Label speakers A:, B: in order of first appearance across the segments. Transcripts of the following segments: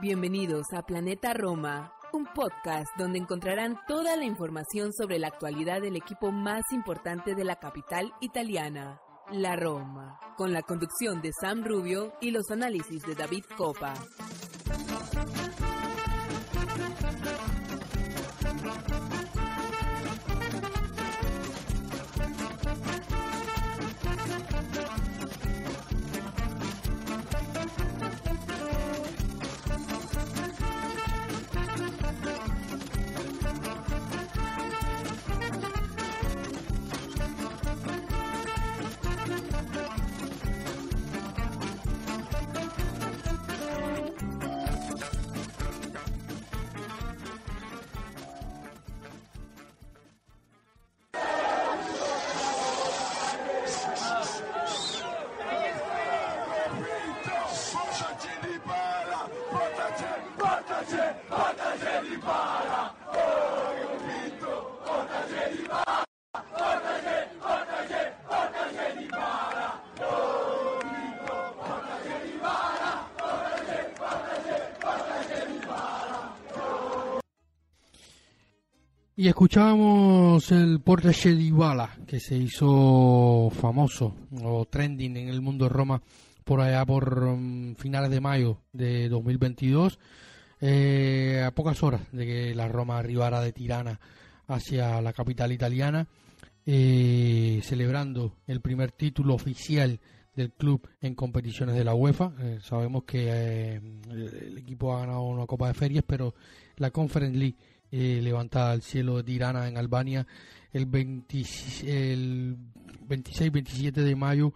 A: Bienvenidos a Planeta Roma, un podcast donde encontrarán toda la información sobre la actualidad del equipo más importante de la capital italiana, la Roma, con la conducción de Sam Rubio y los análisis de David Copa.
B: Y escuchábamos el Portace Dybala, que se hizo famoso o trending en el mundo de Roma por allá por finales de mayo de 2022, a pocas horas de que la Roma arribara de Tirana hacia la capital italiana, celebrando el primer título oficial del club en competiciones de la UEFA. Sabemos que el equipo ha ganado una Copa de Ferias, pero la Conference League levantada al cielo de Tirana en Albania el 26-27 de mayo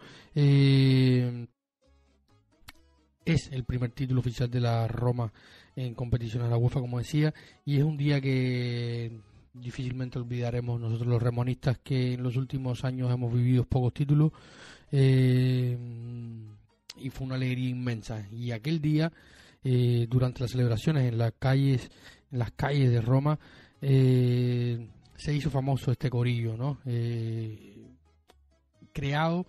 B: es el primer título oficial de la Roma en competiciones de la UEFA, como decía, y es un día que difícilmente olvidaremos nosotros los remonistas, que en los últimos años hemos vivido pocos títulos, y fue una alegría inmensa. Y aquel día, durante las celebraciones en las calles de Roma, se hizo famoso este corillo, ¿no? Creado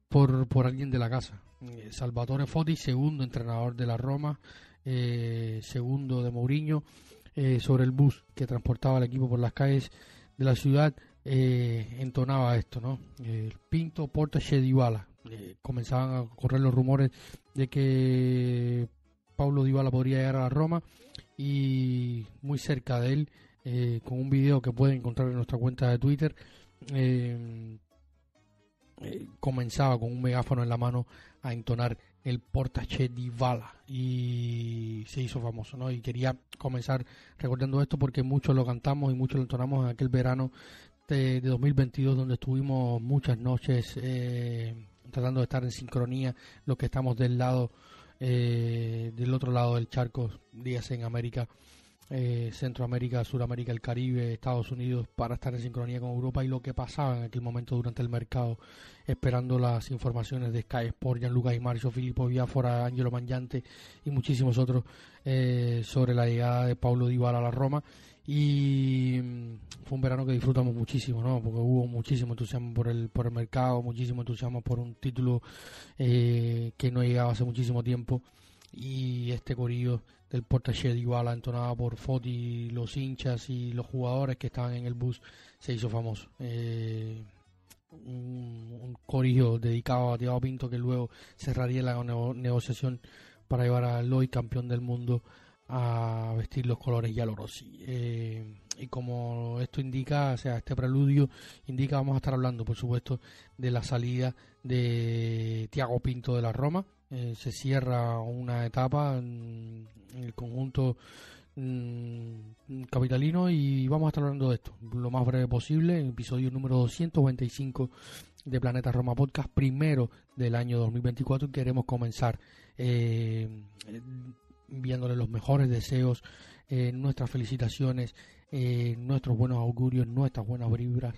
B: por alguien de la casa, Salvatore Foti, segundo entrenador de la Roma, segundo de Mourinho, sobre el bus que transportaba al equipo por las calles de la ciudad, entonaba esto, ¿no? El Pinto Portace Dybala. Comenzaban a correr los rumores de que Paulo Dybala podría llegar a la Roma, y muy cerca de él, con un video que pueden encontrar en nuestra cuenta de Twitter, comenzaba con un megáfono en la mano a entonar el Portace Dybala y se hizo famoso, ¿no? Y quería comenzar recordando esto porque muchos lo cantamos y muchos lo entonamos en aquel verano de 2022, donde estuvimos muchas noches tratando de estar en sincronía los que estamos del otro lado del charco, días en América, Centroamérica, Suramérica, el Caribe, Estados Unidos, para estar en sincronía con Europa y lo que pasaba en aquel momento durante el mercado, esperando las informaciones de Sky Sport, Gianluca Di Marzio, Filippo Biafora, Angelo Mangiante y muchísimos otros sobre la llegada de Paulo Dybala a la Roma. Y fue un verano que disfrutamos muchísimo, ¿no? Porque hubo muchísimo entusiasmo por el mercado, muchísimo entusiasmo por un título que no llegaba hace muchísimo tiempo, y este corillo del Portace Dybala, entonado por Foti, los hinchas y los jugadores que estaban en el bus, se hizo famoso. Un corillo dedicado a Thiago Pinto, que luego cerraría la negociación para llevar a Loi, campeón del mundo, a vestir los colores giallorossi. Y como esto indica, o sea, este preludio indica, vamos a estar hablando, por supuesto, de la salida de Thiago Pinto de la Roma. Se cierra una etapa en el conjunto capitalino, y vamos a estar hablando de esto lo más breve posible en episodio número 225 de Planeta Roma Podcast, primero del año 2024, y queremos comenzar enviándole los mejores deseos, nuestras felicitaciones, nuestros buenos augurios, nuestras buenas vibras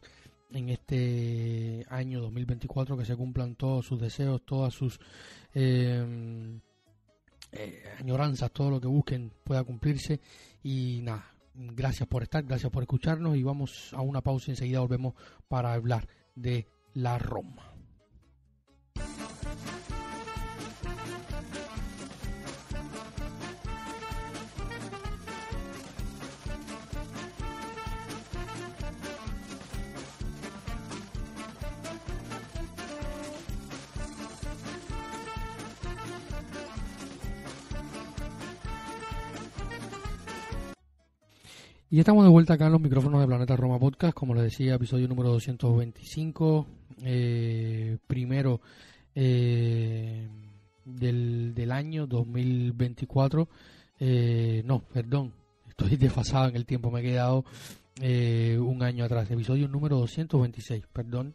B: en este año 2024, que se cumplan todos sus deseos, todas sus añoranzas, todo lo que busquen pueda cumplirse. Y nada, gracias por estar, gracias por escucharnos, y vamos a una pausa y enseguida volvemos para hablar de la Roma. Y estamos de vuelta acá en los micrófonos de Planeta Roma Podcast, como les decía, episodio número 225, primero del año 2024. No, perdón, estoy desfasado en el tiempo, me he quedado un año atrás, episodio número 226, perdón,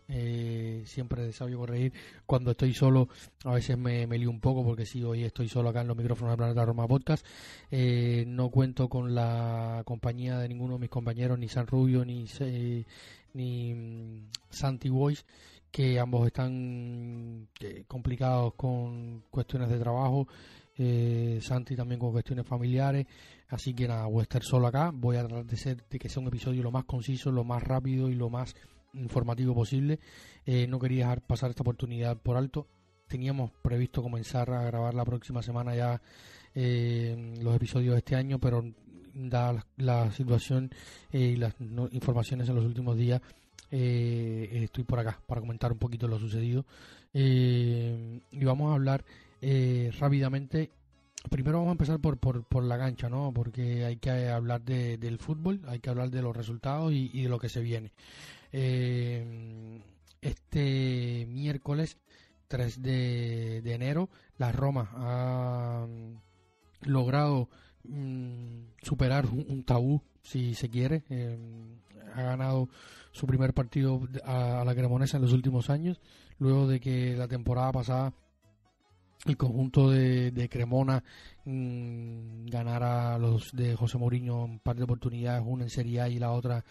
B: siempre sabio corregir cuando estoy solo, a veces me lío un poco porque sí, hoy estoy solo acá en los micrófonos de Planeta Roma Podcast, no cuento con la compañía de ninguno de mis compañeros, ni San Rubio ni Santi Voice, que ambos están complicados con cuestiones de trabajo, Santi también con cuestiones familiares, así que nada, voy a estar solo acá, voy a tratar de que sea un episodio lo más conciso, lo más rápido y lo más informativo posible. No quería dejar pasar esta oportunidad por alto. Teníamos previsto comenzar a grabar la próxima semana ya los episodios de este año, pero dada la situación y las informaciones en los últimos días, estoy por acá para comentar un poquito lo sucedido, y vamos a hablar rápidamente. Primero vamos a empezar por la cancha, ¿no? Porque hay que hablar del fútbol, hay que hablar de los resultados y de lo que se viene. Este miércoles 3 de enero, la Roma ha logrado superar un tabú, si se quiere. Ha ganado su primer partido a la Cremonesa en los últimos años, luego de que la temporada pasada el conjunto de Cremona ganara a los de José Mourinho un par de oportunidades, una en Serie A y la otra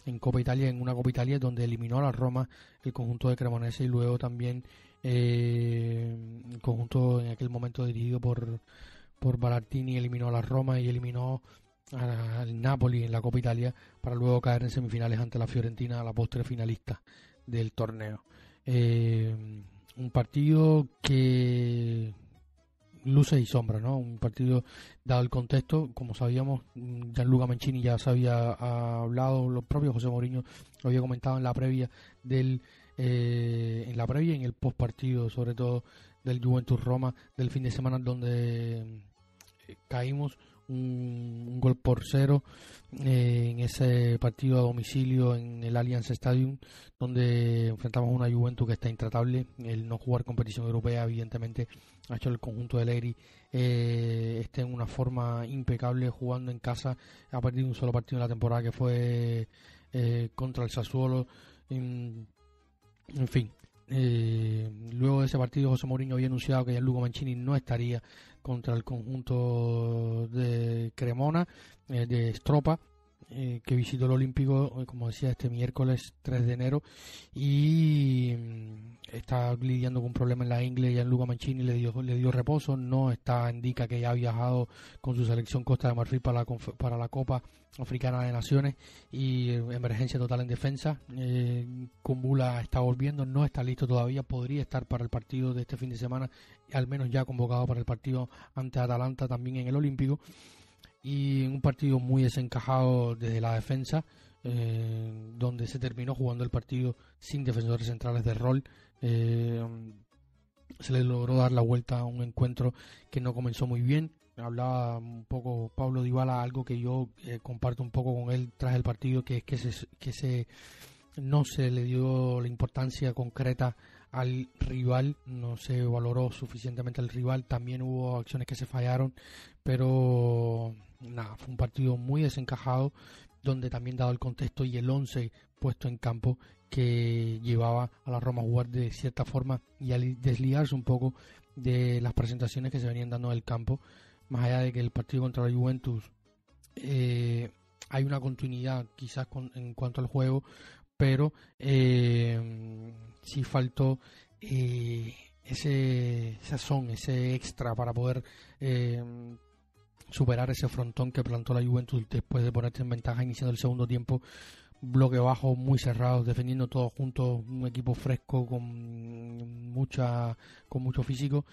B: en Copa Italia, en una Copa Italia donde eliminó a la Roma el conjunto de Cremonese, y luego también el conjunto en aquel momento dirigido por Balartini eliminó a la Roma y eliminó al Napoli en la Copa Italia, para luego caer en semifinales ante la Fiorentina, la postre finalista del torneo. Un partido que luces y sombras, ¿no? Un partido, dado el contexto, como sabíamos, Gianluca Mancini ya se había hablado, los propios José Mourinho lo había comentado en la previa y en el post partido, sobre todo del Juventus Roma del fin de semana, donde caímos un gol por 0 en ese partido a domicilio en el Allianz Stadium, donde enfrentamos a una Juventus que está intratable. El no jugar competición europea evidentemente ha hecho el conjunto de Allegri esté en una forma impecable jugando en casa. Ha perdido un solo partido en la temporada, que fue contra el Sassuolo. En fin, luego de ese partido José Mourinho había anunciado que Gianluca Mancini no estaría contra el conjunto de Cremona, de Stropa, que visitó el Olímpico, como decía, este miércoles 3 de enero, y está lidiando con un problema en la ingle. Gianluca Mancini le dio reposo, no indica que ya ha viajado con su selección Costa de Marfil para la Copa Africana de Naciones, y emergencia total en defensa. Kumbula está volviendo, no está listo todavía, podría estar para el partido de este fin de semana, al menos ya convocado para el partido ante Atalanta también en el Olímpico. Y un partido muy desencajado desde la defensa, donde se terminó jugando el partido sin defensores centrales de rol. Se le logró dar la vuelta a un encuentro que no comenzó muy bien. Hablaba un poco Pablo Dybala, algo que yo comparto un poco con él tras el partido, que es que no se le dio la importancia concreta al rival, no se valoró suficientemente al rival. También hubo acciones que se fallaron, pero nada, fue un partido muy desencajado, donde también, dado el contexto y el 11 puesto en campo, que llevaba a la Roma a jugar de cierta forma y a desligarse un poco de las presentaciones que se venían dando en el campo. Más allá de que el partido contra la Juventus hay una continuidad quizás en cuanto al juego, pero sí faltó ese sazón, ese extra para poder superar ese frontón que plantó la Juventus después de ponerse en ventaja iniciando el segundo tiempo. Bloque bajo, muy cerrados, defendiendo todos juntos, un equipo fresco con mucho físico.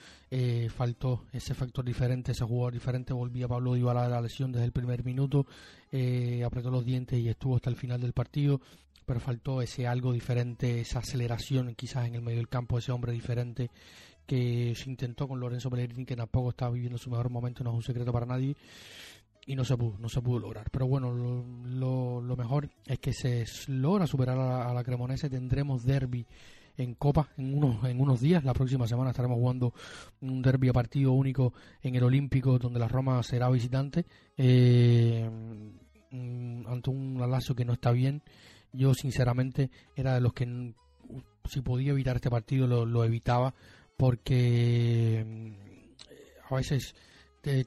B: Faltó ese factor diferente, ese jugador diferente. Volvía Pablo Dybala de la lesión desde el primer minuto, apretó los dientes y estuvo hasta el final del partido, pero faltó ese algo diferente, esa aceleración quizás en el medio del campo, ese hombre diferente que se intentó con Lorenzo Pellegrini, que tampoco estaba viviendo su mejor momento, no es un secreto para nadie. no se pudo lograr. Pero bueno, lo mejor es que se logra superar a la Cremonese. Tendremos derbi en Copa en unos días. La próxima semana estaremos jugando un derbi a partido único en el Olímpico, donde la Roma será visitante, ante un Lazio que no está bien. Yo sinceramente era de los que, si podía evitar este partido, lo evitaba, porque a veces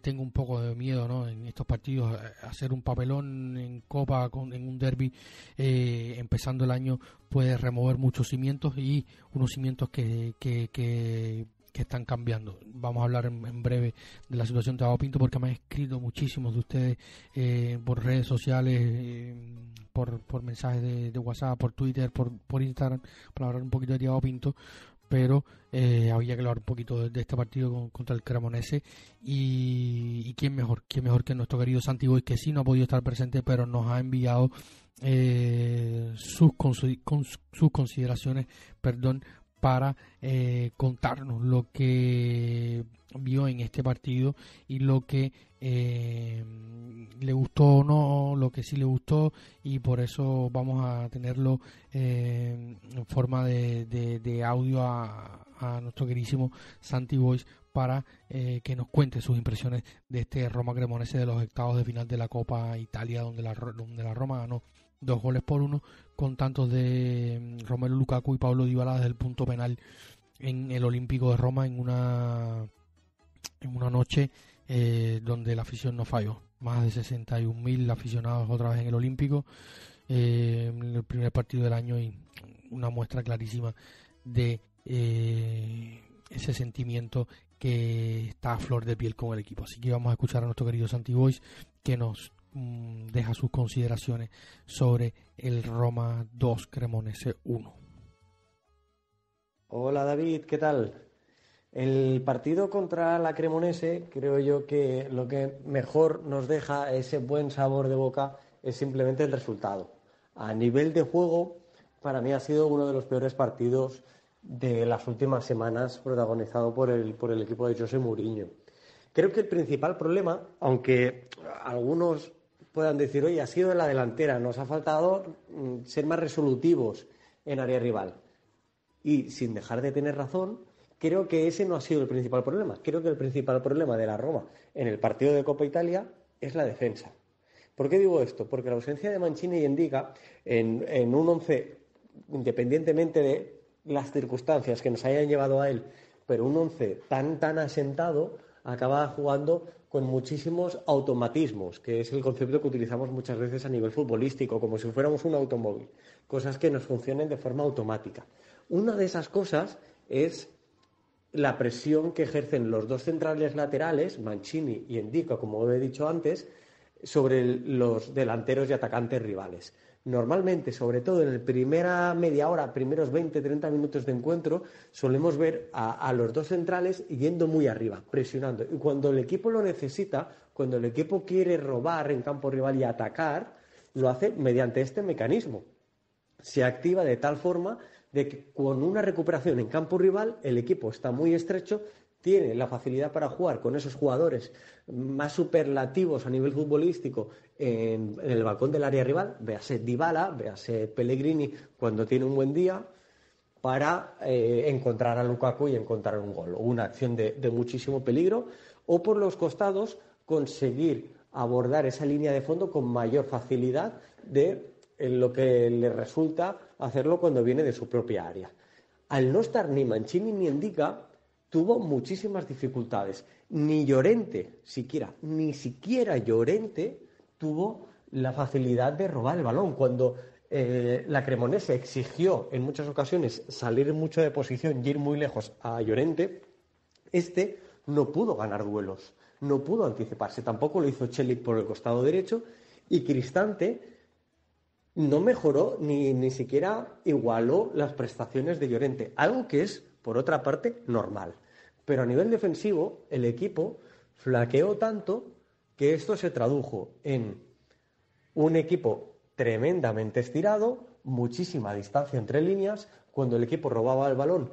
B: tengo un poco de miedo, ¿no?, en estos partidos, hacer un papelón en Copa en un derbi empezando el año puede remover muchos cimientos, y unos cimientos que están cambiando. Vamos a hablar en breve de la situación de Thiago Pinto, porque me han escrito muchísimos de ustedes por redes sociales, por mensajes de WhatsApp, por Twitter, por Instagram, para hablar un poquito de Thiago Pinto. Pero había que hablar un poquito de este partido contra el Cremonese, y quién mejor que nuestro querido Santi Boy, que sí no ha podido estar presente, pero nos ha enviado sus consideraciones, para contarnos lo que vio en este partido y lo que le gustó o no, lo que sí le gustó, y por eso vamos a tenerlo en forma de audio a nuestro queridísimo Santi Boys, para que nos cuente sus impresiones de este Roma Cremonese, de los octavos de final de la Copa Italia, donde la Roma ganó 2-1, con tantos de Romelu Lukaku y Paulo Dybala desde el punto penal en el Olímpico de Roma, en una noche donde la afición no falló. Más de 61.000 aficionados otra vez en el Olímpico, en el primer partido del año, y una muestra clarísima de ese sentimiento que está a flor de piel con el equipo. Así que vamos a escuchar a nuestro querido Santi Boys, que nos deja sus consideraciones sobre el Roma 2 Cremonese 1.
C: Hola David, ¿qué tal? El partido contra la Cremonese, creo yo que lo que mejor nos deja ese buen sabor de boca es simplemente el resultado. A nivel de juego, para mí ha sido uno de los peores partidos de las últimas semanas, protagonizado por el equipo de José Mourinho. Creo que el principal problema, aunque algunos puedan decir, oye, ha sido en la delantera, nos ha faltado ser más resolutivos en área rival. Y sin dejar de tener razón, creo que ese no ha sido el principal problema. Creo que el principal problema de la Roma en el partido de Copa Italia es la defensa. ¿Por qué digo esto? Porque la ausencia de Mancini y Endica en un 11, independientemente de las circunstancias que nos hayan llevado a él, pero un 11 tan asentado, acaba jugando con muchísimos automatismos, que es el concepto que utilizamos muchas veces a nivel futbolístico, como si fuéramos un automóvil, cosas que nos funcionen de forma automática. Una de esas cosas es la presión que ejercen los dos centrales laterales, Mancini y Endica, como he dicho antes, sobre los delanteros y atacantes rivales. Normalmente, sobre todo en la primera media hora, primeros 20-30 minutos de encuentro, solemos ver a los dos centrales yendo muy arriba, presionando. Y cuando el equipo lo necesita, cuando el equipo quiere robar en campo rival y atacar, lo hace mediante este mecanismo. Se activa de tal forma de que con una recuperación en campo rival, el equipo está muy estrecho, tiene la facilidad para jugar con esos jugadores más superlativos a nivel futbolístico en el balcón del área rival, véase Dybala, véase Pellegrini cuando tiene un buen día, para encontrar a Lukaku y encontrar un gol o una acción de muchísimo peligro, o por los costados conseguir abordar esa línea de fondo con mayor facilidad de lo que le resulta hacerlo cuando viene de su propia área. Al no estar ni Mancini ni Endica, tuvo muchísimas dificultades. Ni siquiera Llorente tuvo la facilidad de robar el balón. Cuando la Cremonese exigió en muchas ocasiones salir mucho de posición y ir muy lejos a Llorente, este no pudo ganar duelos, no pudo anticiparse. Tampoco lo hizo Celik por el costado derecho, y Cristante no mejoró ni siquiera igualó las prestaciones de Llorente, algo que es, por otra parte, normal. Pero a nivel defensivo, el equipo flaqueó tanto que esto se tradujo en un equipo tremendamente estirado, muchísima distancia entre líneas. Cuando el equipo robaba el balón,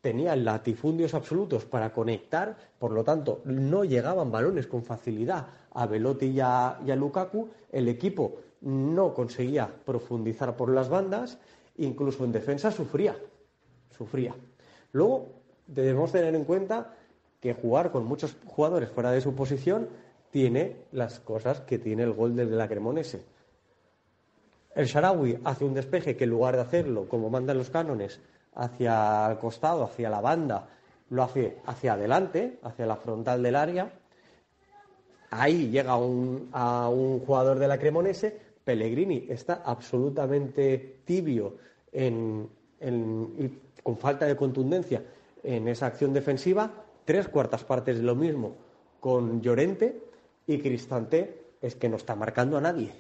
C: tenían latifundios absolutos para conectar, por lo tanto no llegaban balones con facilidad a Belotti y a Lukaku, el equipo no conseguía profundizar por las bandas, incluso en defensa sufría. Luego debemos tener en cuenta que jugar con muchos jugadores fuera de su posición tiene las cosas que tiene el gol del de la Cremonese. El Shaarawy hace un despeje que en lugar de hacerlo como mandan los cánones hacia el costado, hacia la banda, lo hace hacia adelante, hacia la frontal del área. Ahí llega a un jugador de la Cremonese. Pellegrini está absolutamente tibio y con falta de contundencia en esa acción defensiva. 3/4 partes de lo mismo con Llorente, y Cristante es que no está marcando a nadie.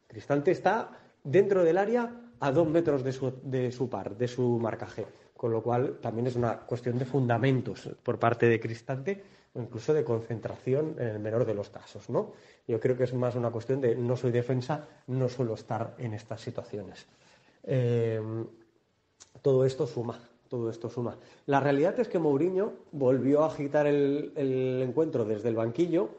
C: Cristante está dentro del área a 2 metros de su marcaje, con lo cual también es una cuestión de fundamentos por parte de Cristante, o incluso de concentración en el menor de los casos, ¿no? Yo creo que es más una cuestión de no soy defensa, no suelo estar en estas situaciones. Todo esto suma. La realidad es que Mourinho volvió a agitar el encuentro desde el banquillo,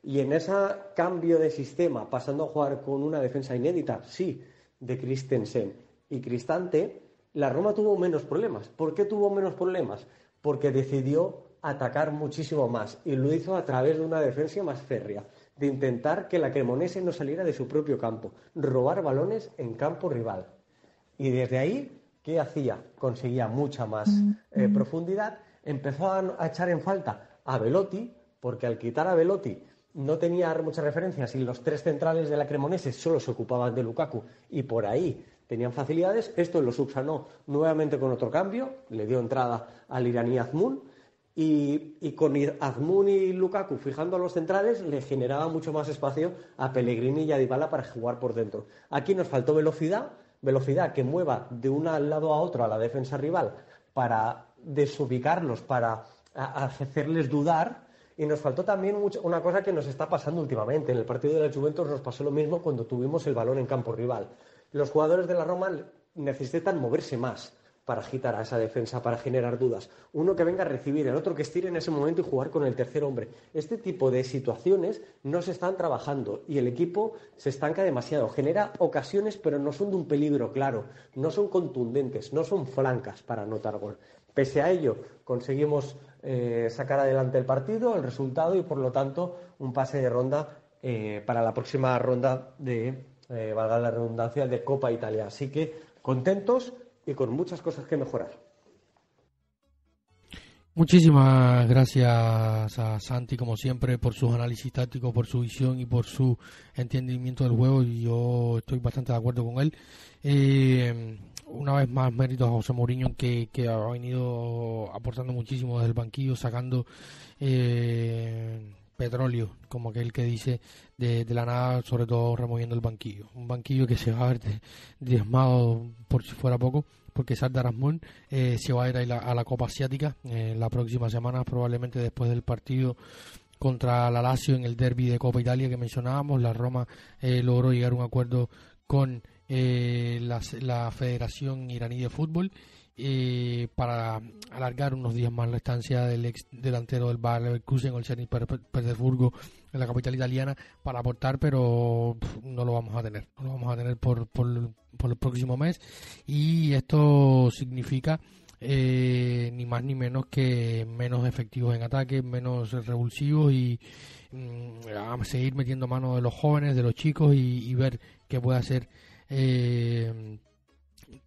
C: y en ese cambio de sistema, pasando a jugar con una defensa inédita, sí, de Christensen y Cristante, la Roma tuvo menos problemas. ¿Por qué tuvo menos problemas? Porque decidió atacar muchísimo más, y lo hizo a través de una defensa más férrea, de intentar que la Cremonese no saliera de su propio campo, robar balones en campo rival. Y desde ahí, ¿qué hacía? Conseguía mucha más profundidad. Empezó a echar en falta a Belotti, porque al quitar a Belotti no tenía muchas referencias, y los 3 centrales de la Cremonese solo se ocupaban de Lukaku, y por ahí tenían facilidades. Esto lo subsanó nuevamente con otro cambio, le dio entrada al iraní Azmoun, y con Azmoun y Lukaku fijando a los centrales le generaba mucho más espacio a Pellegrini y a Dybala para jugar por dentro. Aquí nos faltó velocidad que mueva de un lado a otro a la defensa rival para desubicarlos, para hacerles dudar. Y nos faltó también una cosa que nos está pasando últimamente. En el partido de la Juventus nos pasó lo mismo cuando tuvimos el balón en campo rival. Los jugadores de la Roma necesitan moverse más para agitar a esa defensa, para generar dudas. Uno que venga a recibir, el otro que estire en ese momento y jugar con el tercer hombre. Este tipo de situaciones no se están trabajando, y el equipo se estanca demasiado. Genera ocasiones, pero no son de un peligro claro, no son contundentes, no son francas para anotar gol. Pese a ello, conseguimos sacar adelante el partido, el resultado, y por lo tanto un pase de ronda para la próxima ronda de, valga la redundancia, de Copa Italia. Así que contentos y con muchas cosas que mejorar.
B: Muchísimas gracias a Santi, como siempre, por sus análisis tácticos, por su visión y por su entendimiento del juego, y yo estoy bastante de acuerdo con él. Una vez más, méritos a José Mourinho, que ha venido aportando muchísimo desde el banquillo, sacando petróleo, como aquel que dice, de la nada, sobre todo removiendo el banquillo. Un banquillo que se va a ver diezmado, por si fuera poco, porque Sardar Azmoun se va a ir a la Copa Asiática la próxima semana, probablemente después del partido contra la Lazio en el derbi de Copa Italia que mencionábamos. La Roma logró llegar a un acuerdo con la Federación Iraní de Fútbol para alargar unos días más la estancia del ex delantero del Bayer Leverkusen o el Zenit Petersburgo en la capital italiana, para aportar, pero no lo vamos a tener por el próximo mes, y esto significa ni más ni menos que menos efectivos en ataque, menos revulsivos, y a seguir metiendo mano de los jóvenes, de los chicos, y ver qué puede hacer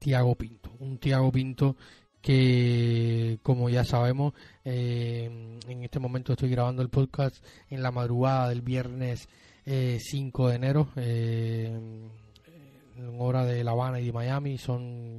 B: Thiago Pinto, que, como ya sabemos, en este momento estoy grabando el podcast en la madrugada del viernes 5 de enero, en hora de La Habana y de Miami.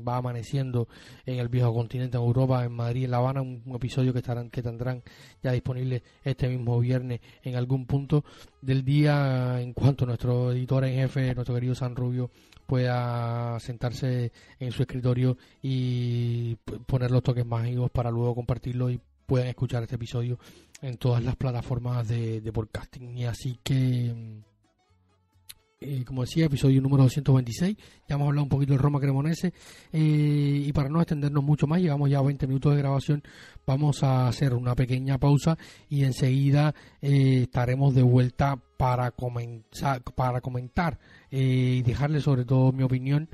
B: Va amaneciendo en el viejo continente, en Europa, en Madrid, en La Habana. Un episodio que tendrán ya disponible este mismo viernes en algún punto del día, en cuanto nuestro editor en jefe, nuestro querido San Rubio, pueda sentarse en su escritorio y poner los toques mágicos para luego compartirlo y puedan escuchar este episodio en todas las plataformas de podcasting. Y así que como decía, episodio número 226. Ya hemos hablado un poquito del Roma Cremonese, y para no extendernos mucho más, llevamos ya 20 minutos de grabación, vamos a hacer una pequeña pausa y enseguida estaremos de vuelta para comentar y dejarle sobre todo mi opinión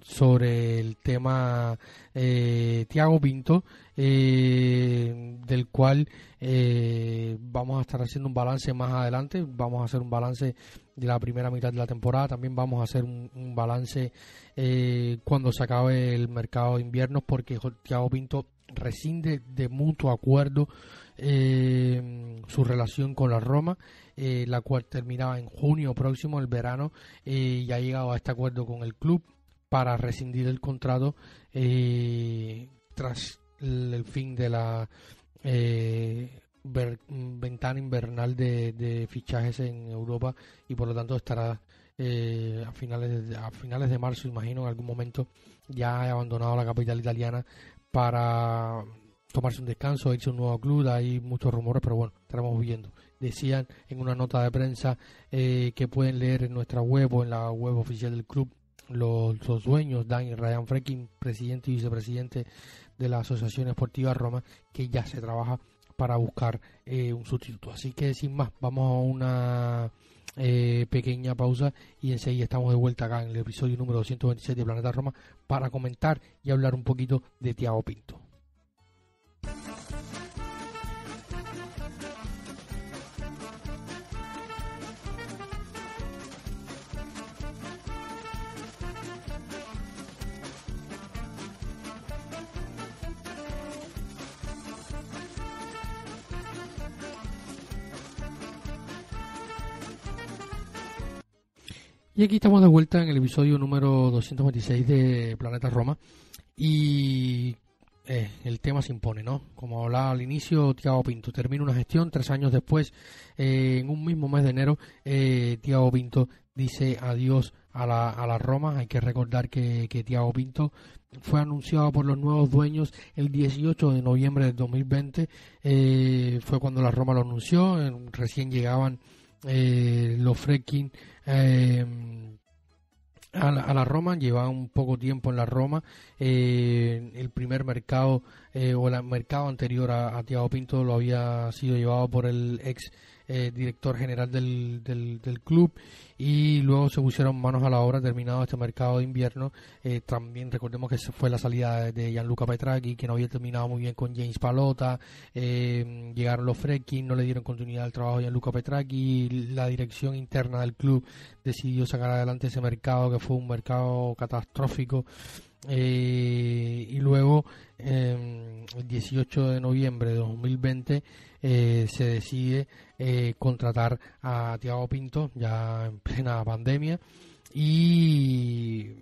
B: sobre el tema Thiago Pinto, del cual vamos a estar haciendo un balance más adelante. Vamos a hacer un balance de la primera mitad de la temporada, también vamos a hacer un balance cuando se acabe el mercado de invierno, porque Thiago Pinto rescinde de mutuo acuerdo su relación con la Roma, la cual terminaba en junio próximo, el verano, y ha llegado a este acuerdo con el club para rescindir el contrato tras el fin de la ventana invernal de fichajes en Europa, y por lo tanto estará a finales de marzo, imagino, en algún momento ya ha abandonado la capital italiana para tomarse un descanso, irse a un nuevo club. Hay muchos rumores, pero bueno, estaremos viendo. Decían en una nota de prensa que pueden leer en nuestra web o en la web oficial del club los dueños, Dan y Ryan Freckin, presidente y vicepresidente de la Asociación Esportiva Roma, que ya se trabaja para buscar un sustituto. Así que sin más, vamos a una pequeña pausa y enseguida estamos de vuelta acá en el episodio número 226 de Planeta Roma para comentar y hablar un poquito de Thiago Pinto. Y aquí estamos de vuelta en el episodio número 226 de Planeta Roma, y el tema se impone, ¿no? Como hablaba al inicio, Thiago Pinto termina una gestión 3 años después, en un mismo mes de enero. Thiago Pinto dice adiós a la Roma. Hay que recordar que Thiago Pinto fue anunciado por los nuevos dueños el 18 de noviembre del 2020, fue cuando la Roma lo anunció. Recién llegaban los Freckin a la Roma, llevaban un poco tiempo en la Roma. El primer mercado o el mercado anterior a Thiago Pinto lo había sido llevado por el ex director general del club, y luego se pusieron manos a la obra terminado este mercado de invierno. También recordemos que fue la salida de Gianluca Petracchi, que no había terminado muy bien con James Pallotta. Llegaron los Freckin, no le dieron continuidad al trabajo de Gianluca Petracchi. La dirección interna del club decidió sacar adelante ese mercado, que fue un mercado catastrófico. Y luego el 18 de noviembre de 2020 se decide contratar a Thiago Pinto, ya en plena pandemia, y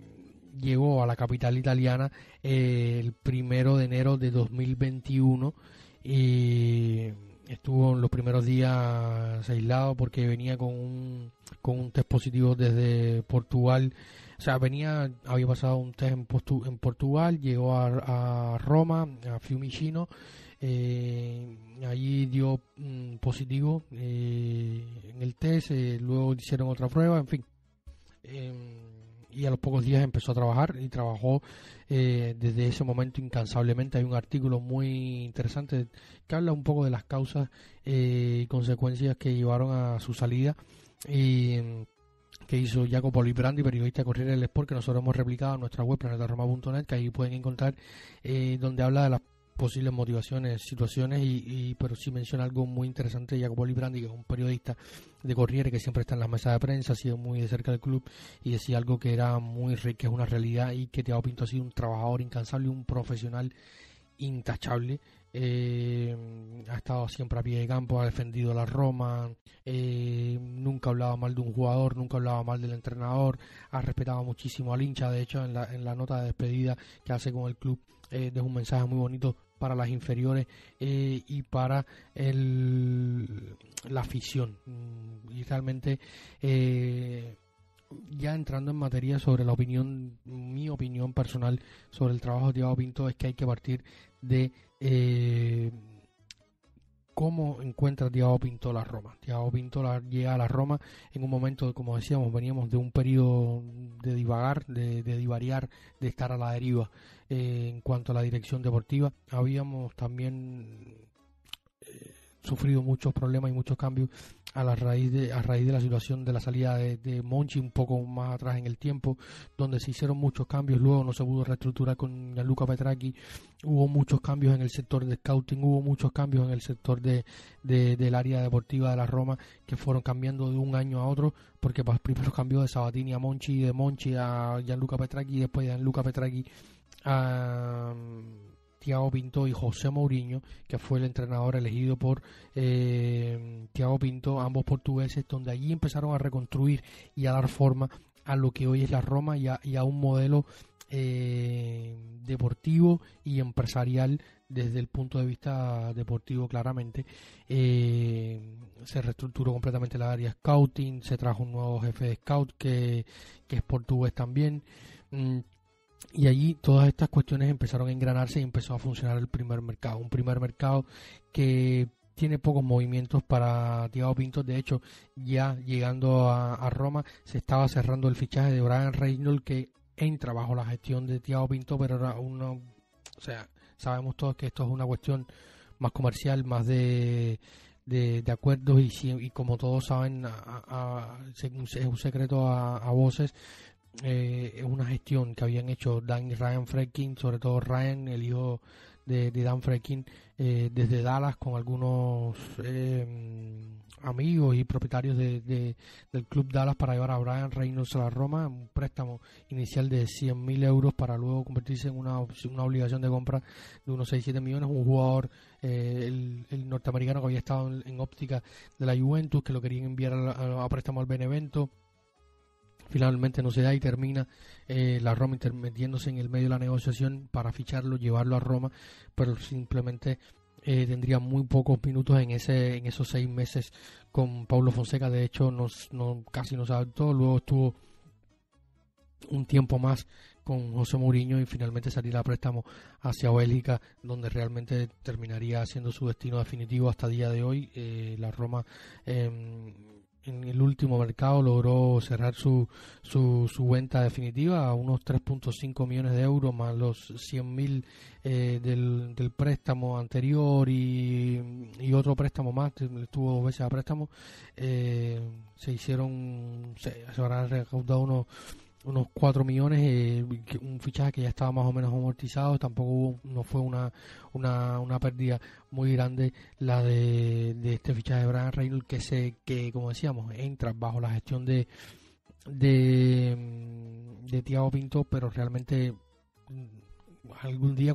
B: llegó a la capital italiana el 1 de enero de 2021, y estuvo en los primeros días aislado porque venía con un test positivo desde Portugal. O sea, había pasado un test en Portugal, llegó a Roma, a Fiumicino, allí dio positivo en el test, luego hicieron otra prueba, en fin. Y a los pocos días empezó a trabajar, y trabajó desde ese momento incansablemente. Hay un artículo muy interesante que habla un poco de las causas y consecuencias que llevaron a su salida, que hizo Jacopo Librandi, periodista de Corriere dello Sport, que nosotros hemos replicado en nuestra web planetaroma.net, que ahí pueden encontrar, donde habla de las posibles motivaciones, situaciones, pero sí menciona algo muy interesante. Jacopo Librandi, que es un periodista de Corriere que siempre está en las mesas de prensa, ha sido muy de cerca del club, y decía algo que era que es una realidad, y que Thiago Pinto ha sido un trabajador incansable, un profesional intachable. Ha estado siempre a pie de campo, ha defendido a la Roma, nunca hablaba mal de un jugador, nunca hablaba mal del entrenador, ha respetado muchísimo al hincha. De hecho, en la nota de despedida que hace con el club, deja un mensaje muy bonito para las inferiores y para la afición. Y realmente, ya entrando en materia sobre mi opinión personal sobre el trabajo de Thiago Pinto, es que hay que partir de cómo encuentra Thiago Pinto la Roma. Thiago Pinto llega a la Roma en un momento, como decíamos, veníamos de un periodo de divagar, de divariar, de estar a la deriva en cuanto a la dirección deportiva. Habíamos también sufrido muchos problemas y muchos cambios a raíz de la situación de la salida de Monchi un poco más atrás en el tiempo, donde se hicieron muchos cambios. Luego no se pudo reestructurar con Gianluca Petracchi, hubo muchos cambios en el sector de scouting, hubo muchos cambios en el sector del área deportiva de la Roma, que fueron cambiando de un año a otro, porque primero cambió de Sabatini a Monchi, de Monchi a Gianluca Petracchi, y después de Gianluca Petracchi a Thiago Pinto y José Mourinho, que fue el entrenador elegido por Thiago Pinto, ambos portugueses, donde allí empezaron a reconstruir y a dar forma a lo que hoy es la Roma y a un modelo deportivo y empresarial. Desde el punto de vista deportivo, claramente se reestructuró completamente la área scouting, se trajo un nuevo jefe de scout que es portugués también, y allí todas estas cuestiones empezaron a engranarse y empezó a funcionar el primer mercado, un primer mercado que tiene pocos movimientos para Thiago Pinto. De hecho, ya llegando a Roma se estaba cerrando el fichaje de Bryan Reynolds, que entra bajo la gestión de Thiago Pinto, pero era sabemos todos que esto es una cuestión más comercial, más de acuerdos, y como todos saben, es un secreto a voces. Es una gestión que habían hecho Ryan Fredkin, sobre todo Ryan, el hijo de Dan Fredkin, desde Dallas, con algunos amigos y propietarios del club Dallas, para llevar a Bryan Reynolds a la Roma, un préstamo inicial de 100.000 euros para luego convertirse en una obligación de compra de unos 6-7 millones. Un jugador, el norteamericano, que había estado en óptica de la Juventus, que lo querían enviar a préstamo al Benevento. Finalmente no se da y termina la Roma intermetiéndose en el medio de la negociación para ficharlo, llevarlo a Roma, pero simplemente tendría muy pocos minutos en esos 6 meses con Paulo Fonseca. De hecho, casi no se adaptó. Luego estuvo un tiempo más con José Mourinho y finalmente salir a préstamo hacia Bélgica, donde realmente terminaría siendo su destino definitivo hasta el día de hoy. La Roma en el último mercado logró cerrar su venta definitiva a unos 3.5 millones de euros, más los 100.000 del préstamo anterior y otro préstamo más. Estuvo 2 veces a préstamo. Se habrán recaudado unos 4 millones, un fichaje que ya estaba más o menos amortizado. Tampoco no fue una pérdida muy grande la de este fichaje de Bryan Reynolds, que como decíamos, entra bajo la gestión de Thiago Pinto, pero realmente algún día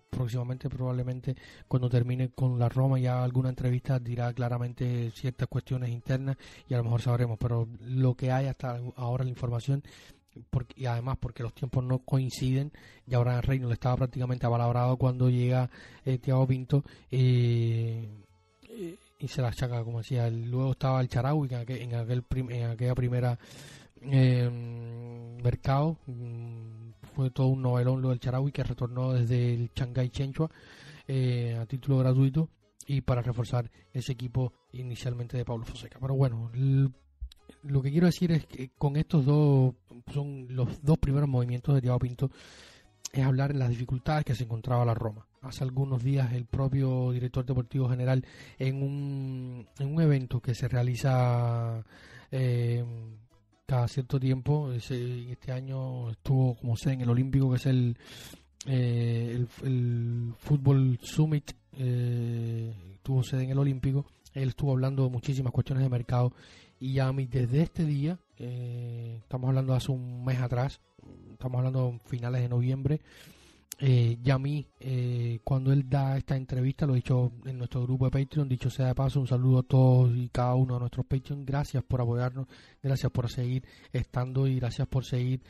B: próximamente, probablemente cuando termine con la Roma, ya alguna entrevista dirá claramente ciertas cuestiones internas y a lo mejor sabremos, pero lo que hay hasta ahora, la información, y además porque los tiempos no coinciden, ya Bryan Reynolds estaba prácticamente apalabrado cuando llega Thiago Pinto, y se la achaca, como decía. Luego estaba el Shaarawy en aquella primera mercado. Fue todo un novelón lo del Shaarawy, que retornó desde el Shanghái Shenhua a título gratuito y para reforzar ese equipo inicialmente de Paulo Fonseca. Pero bueno, lo que quiero decir es que con estos dos, son los 2 primeros movimientos de Thiago Pinto, es hablar de las dificultades que se encontraba la Roma. Hace algunos días el propio director deportivo general, en un evento que se realiza cada cierto tiempo, este año estuvo como sede en el Olímpico, que es el Football Summit, tuvo sede en el Olímpico. Él estuvo hablando de muchísimas cuestiones de mercado, y ya desde este día, estamos hablando de hace un mes atrás, estamos hablando de finales de noviembre, cuando él da esta entrevista, lo he dicho en nuestro grupo de Patreon, dicho sea de paso, un saludo a todos y cada uno de nuestros Patreon. Gracias por apoyarnos, gracias por seguir estando y gracias por seguir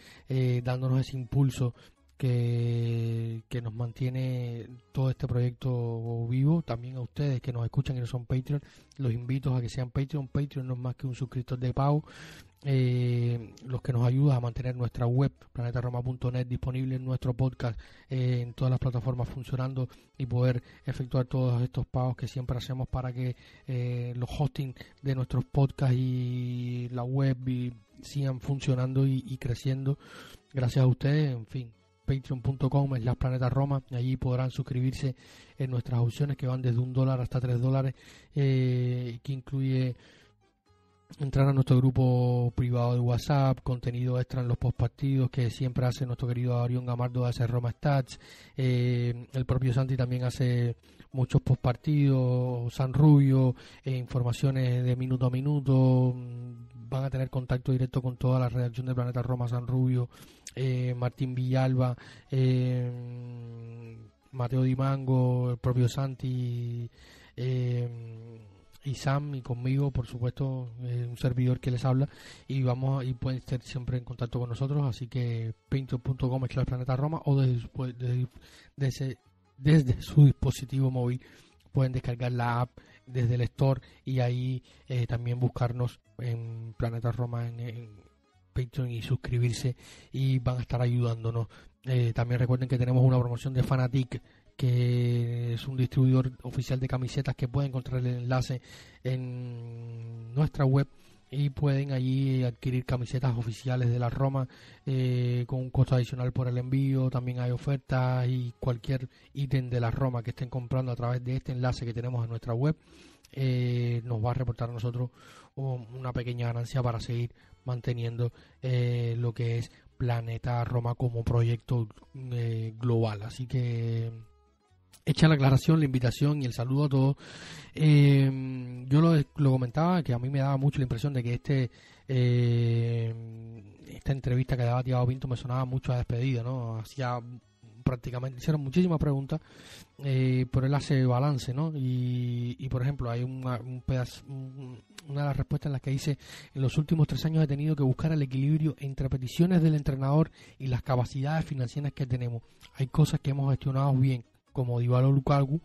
B: dándonos ese impulso que nos mantiene todo este proyecto vivo. También a ustedes que nos escuchan y no son Patreon, los invito a que sean Patreon. Patreon no es más que un suscriptor de pago, los que nos ayudan a mantener nuestra web planetaroma.net disponible, en nuestro podcast en todas las plataformas funcionando, y poder efectuar todos estos pagos que siempre hacemos para que los hosting de nuestros podcasts y la web sigan funcionando y creciendo gracias a ustedes. En fin, patreon.com/planetaroma, allí podrán suscribirse en nuestras opciones que van desde $1 hasta $3, que incluye entrar a nuestro grupo privado de WhatsApp, contenido extra en los postpartidos que siempre hace nuestro querido Arión Gamardo, hace Roma Stats, el propio Santi también hace muchos postpartidos, San Rubio, informaciones de minuto a minuto. Van a tener contacto directo con toda la redacción de Planeta Roma, San Rubio, Martín Villalba, Mateo Di Mango, el propio Santi, y Sam, y conmigo, por supuesto, un servidor que les habla, y pueden estar siempre en contacto con nosotros. Así que patreon.com/planetaroma, o desde su dispositivo móvil pueden descargar la app desde el store, y ahí también buscarnos en Planeta Roma en Patreon y suscribirse, y van a estar ayudándonos. También recuerden que tenemos una promoción de Fanatic, que es un distribuidor oficial de camisetas, que pueden encontrar el enlace en nuestra web, y pueden allí adquirir camisetas oficiales de la Roma con un costo adicional por el envío. También hay ofertas, y cualquier ítem de la Roma que estén comprando a través de este enlace que tenemos en nuestra web nos va a reportar a nosotros una pequeña ganancia para seguir manteniendo lo que es Planeta Roma como proyecto global. Así que hecha la aclaración, la invitación y el saludo a todos. Yo lo comentaba, que a mí me daba mucho la impresión de que esta entrevista que daba Thiago Pinto me sonaba mucho a despedida, ¿no? Hicieron muchísimas preguntas, pero él hace balance, ¿no? Y por ejemplo, hay una de las respuestas en las que dice: en los últimos 3 años he tenido que buscar el equilibrio entre peticiones del entrenador y las capacidades financieras que tenemos. Hay cosas que hemos gestionado bien, como Dybala o Lukaku,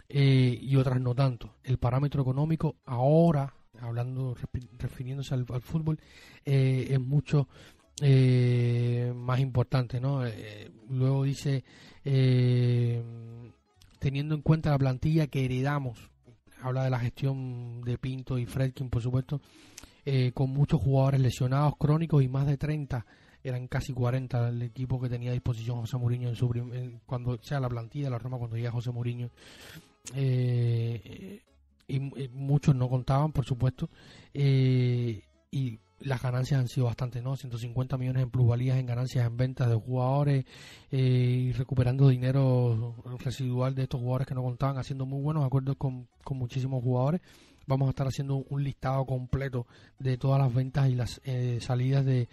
B: y otras no tanto. El parámetro económico ahora, refiriéndose al fútbol, es mucho más importante, ¿no? Luego dice, teniendo en cuenta la plantilla que heredamos, habla de la gestión de Pinto y Fredkin, por supuesto, con muchos jugadores lesionados crónicos, y más de 30, eran casi 40 el equipo que tenía a disposición José Mourinho cuando sea la plantilla de la Roma, cuando llega José Mourinho, y muchos no contaban, por supuesto, y las ganancias han sido bastante, ¿no? 150 millones en plusvalías, en ganancias en ventas de jugadores, y recuperando dinero residual de estos jugadores que no contaban, haciendo muy buenos acuerdos con muchísimos jugadores. Vamos a estar haciendo un listado completo de todas las ventas y las salidas de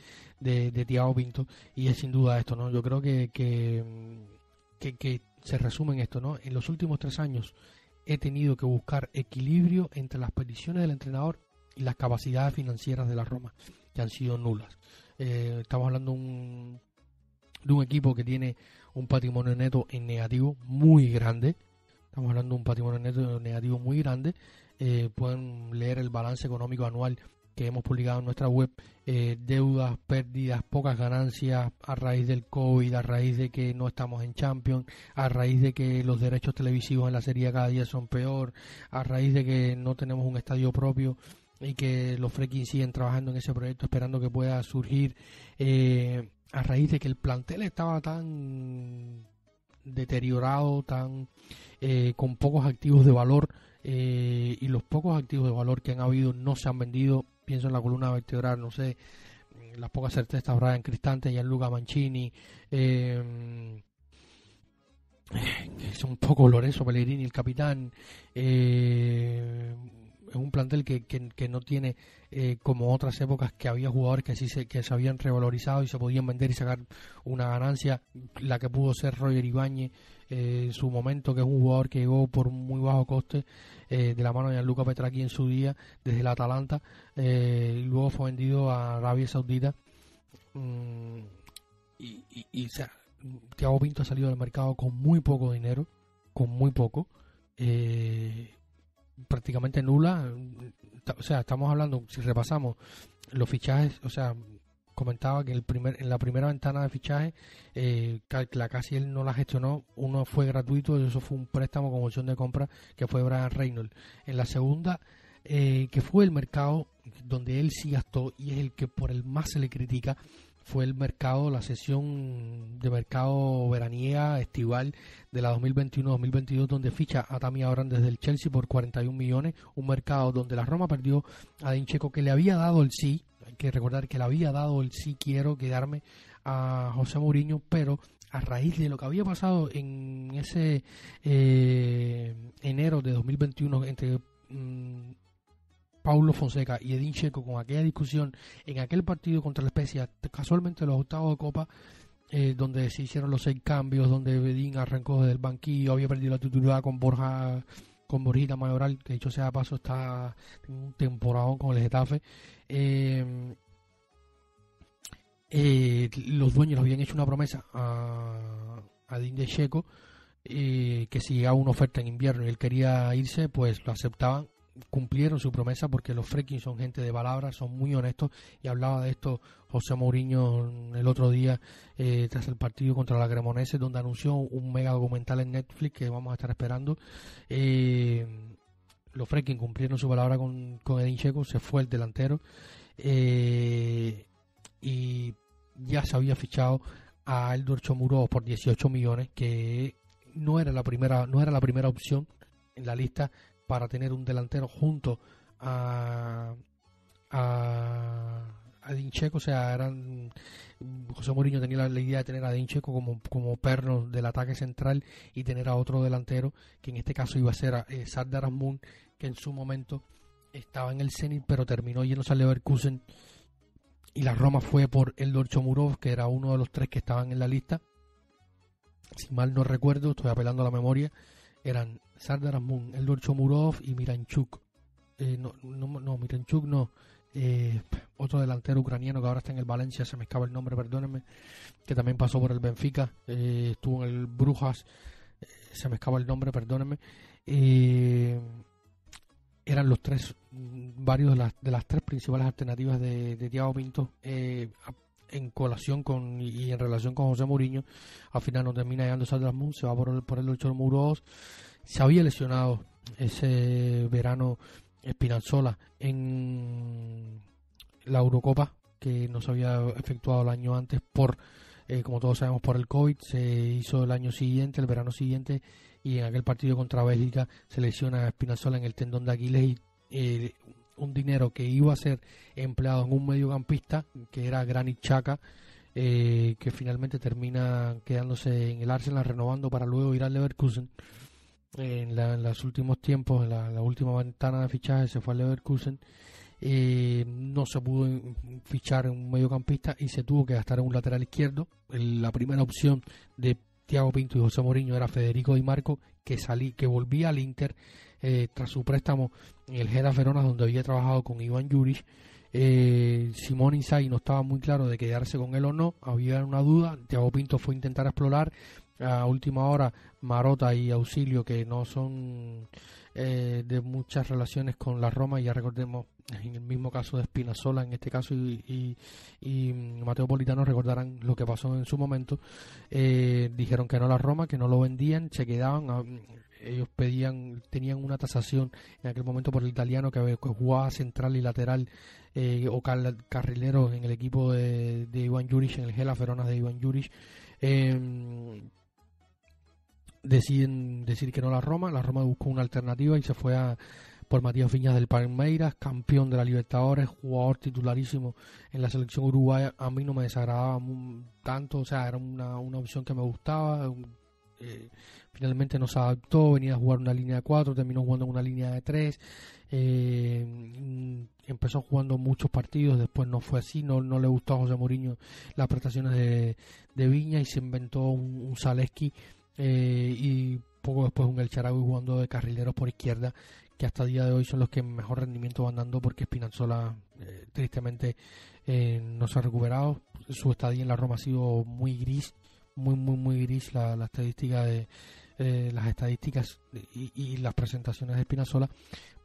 B: Thiago Pinto, y es sin duda esto, ¿no? Yo creo que se resume en esto, ¿no? En los últimos 3 años he tenido que buscar equilibrio entre las peticiones del entrenador y las capacidades financieras de la Roma, que han sido nulas. Estamos hablando de un equipo que tiene un patrimonio neto en negativo muy grande. Estamos hablando de un patrimonio neto negativo muy grande. Pueden leer el balance económico anual que hemos publicado en nuestra web. Deudas, pérdidas, pocas ganancias a raíz del COVID, a raíz de que no estamos en Champions, a raíz de que los derechos televisivos en la Serie A cada día son peor, a raíz de que no tenemos un estadio propio, y que los Fredkin siguen trabajando en ese proyecto esperando que pueda surgir, a raíz de que el plantel estaba tan deteriorado, tan con pocos activos de valor, y los pocos activos de valor que han habido no se han vendido. Pienso en la columna vertebral, no sé, las pocas certezas, Brian Cristante, Gianluca Mancini, es un poco Lorenzo Pellegrini, el capitán. Es un plantel que no tiene, como otras épocas, que había jugadores que se habían revalorizado y se podían vender y sacar una ganancia, la que pudo ser Roger Ibáñez en su momento, que es un jugador que llegó por muy bajo coste, de la mano de Gianluca Petracchi en su día, desde el Atalanta, y luego fue vendido a Arabia Saudita, y o sea, Thiago Pinto ha salido del mercado con muy poco dinero, con muy poco, prácticamente nula. O sea, estamos hablando, si repasamos los fichajes, o sea, comentaba que en la primera ventana de fichaje, casi él no la gestionó. Uno fue gratuito y eso fue un préstamo con opción de compra, que fue Bryan Reynolds. En la segunda, que fue el mercado donde él sí gastó y es el que por el más se le critica, fue el mercado, la sesión de mercado veraniega estival de la 2021-2022, donde ficha a Tammy Abraham desde el Chelsea por 41 millones, un mercado donde la Roma perdió a Edin Dzeko, que le había dado el sí. Hay que recordar que le había dado el sí, quiero quedarme, a José Mourinho, pero a raíz de lo que había pasado en ese enero de 2021 entre Paulo Fonseca y Edin Dzeko, con aquella discusión en aquel partido contra la Spezia, casualmente los octavos de Copa, donde se hicieron los 6 cambios, donde Edin arrancó desde el banquillo, había perdido la titularidad con Borjita Mayoral, que dicho sea de paso está en un temporadón con el Getafe. Los dueños habían hecho una promesa a Edin Dzeko, que si llegaba una oferta en invierno y él quería irse, pues lo aceptaban. Cumplieron su promesa, porque los Friedkin son gente de palabra, son muy honestos, y hablaba de esto José Mourinho el otro día tras el partido contra la Cremonese, donde anunció un mega documental en Netflix que vamos a estar esperando. Los Friedkin cumplieron su palabra con Edin Dzeko, se fue el delantero, y ya se había fichado a Eldor Shomurodov por 18 millones, que no era la primera opción en la lista para tener un delantero junto a Edin Dzeko. O sea, José Mourinho tenía la idea de tener a Edin Dzeko como perno del ataque central y tener a otro delantero, que en este caso iba a ser Sardar Azmoun, que en su momento estaba en el Zenit pero terminó yéndose al Leverkusen, y la Roma fue por Eldor Shomurodov, que era uno de los 3 que estaban en la lista. Si mal no recuerdo, estoy apelando a la memoria, eran Sardar Azmoun, Eldor Shomurodov y Miranchuk. Miranchuk no. Otro delantero ucraniano que ahora está en el Valencia, se me escapa el nombre, perdónenme, que también pasó por el Benfica, estuvo en el Brujas, se me escapa el nombre, perdónenme. Eran los 3, varios de las 3 principales alternativas de Thiago Pinto, en colación y en relación con José Mourinho. Al final no termina llegando Sardar Azmoun, se va por el Shomurodov. Se había lesionado ese verano Spinazzola en la Eurocopa, que no se había efectuado el año antes como todos sabemos, por el COVID. Se hizo el verano siguiente, y en aquel partido contra Bélgica se lesiona a Spinazzola en el tendón de Aquiles, y un dinero que iba a ser empleado en un mediocampista, que era Granit Xhaka, que finalmente termina quedándose en el Arsenal, renovando para luego ir al Leverkusen. En los últimos tiempos, en la última ventana de fichaje, se fue al Leverkusen. No se pudo fichar en un mediocampista y se tuvo que gastar en un lateral izquierdo. La primera opción de Thiago Pinto y José Mourinho era Federico Di Marco, que volvía al Inter tras su préstamo en el Hellas Verona, donde había trabajado con Ivan Juric. Simone Inzaghi no estaba muy claro de quedarse con él o no, había una duda. Thiago Pinto fue a intentar explorar. A última hora, Marotta y Auxilio, que no son de muchas relaciones con la Roma, ya recordemos en el mismo caso de Spinazzola en este caso, y Matteo Politano, recordarán lo que pasó en su momento. Dijeron que no a la Roma, que no lo vendían, se quedaban. Ellos tenían una tasación en aquel momento por el italiano, que jugaba central y lateral, o carrilero en el equipo de Ivan Juric, en el Hellas Verona de Ivan Juric. Deciden decir que no a la Roma. La Roma buscó una alternativa y se fue por Matías Viñas del Palmeiras, campeón de la Libertadores, jugador titularísimo en la selección uruguaya. A mí no me desagradaba tanto, o sea, era una opción que me gustaba. Finalmente no se adaptó, venía a jugar una línea de 4, terminó jugando en una línea de 3. Empezó jugando muchos partidos, después no fue así, no le gustó a José Mourinho las prestaciones de Viña, y se inventó un Zalewski, y poco después un El Shaarawy jugando de carrileros por izquierda, que hasta el día de hoy son los que mejor rendimiento van dando, porque Spinazzola tristemente no se ha recuperado. Su estadía en la Roma ha sido muy gris, muy gris la estadística de las estadísticas y las presentaciones de Spinazzola.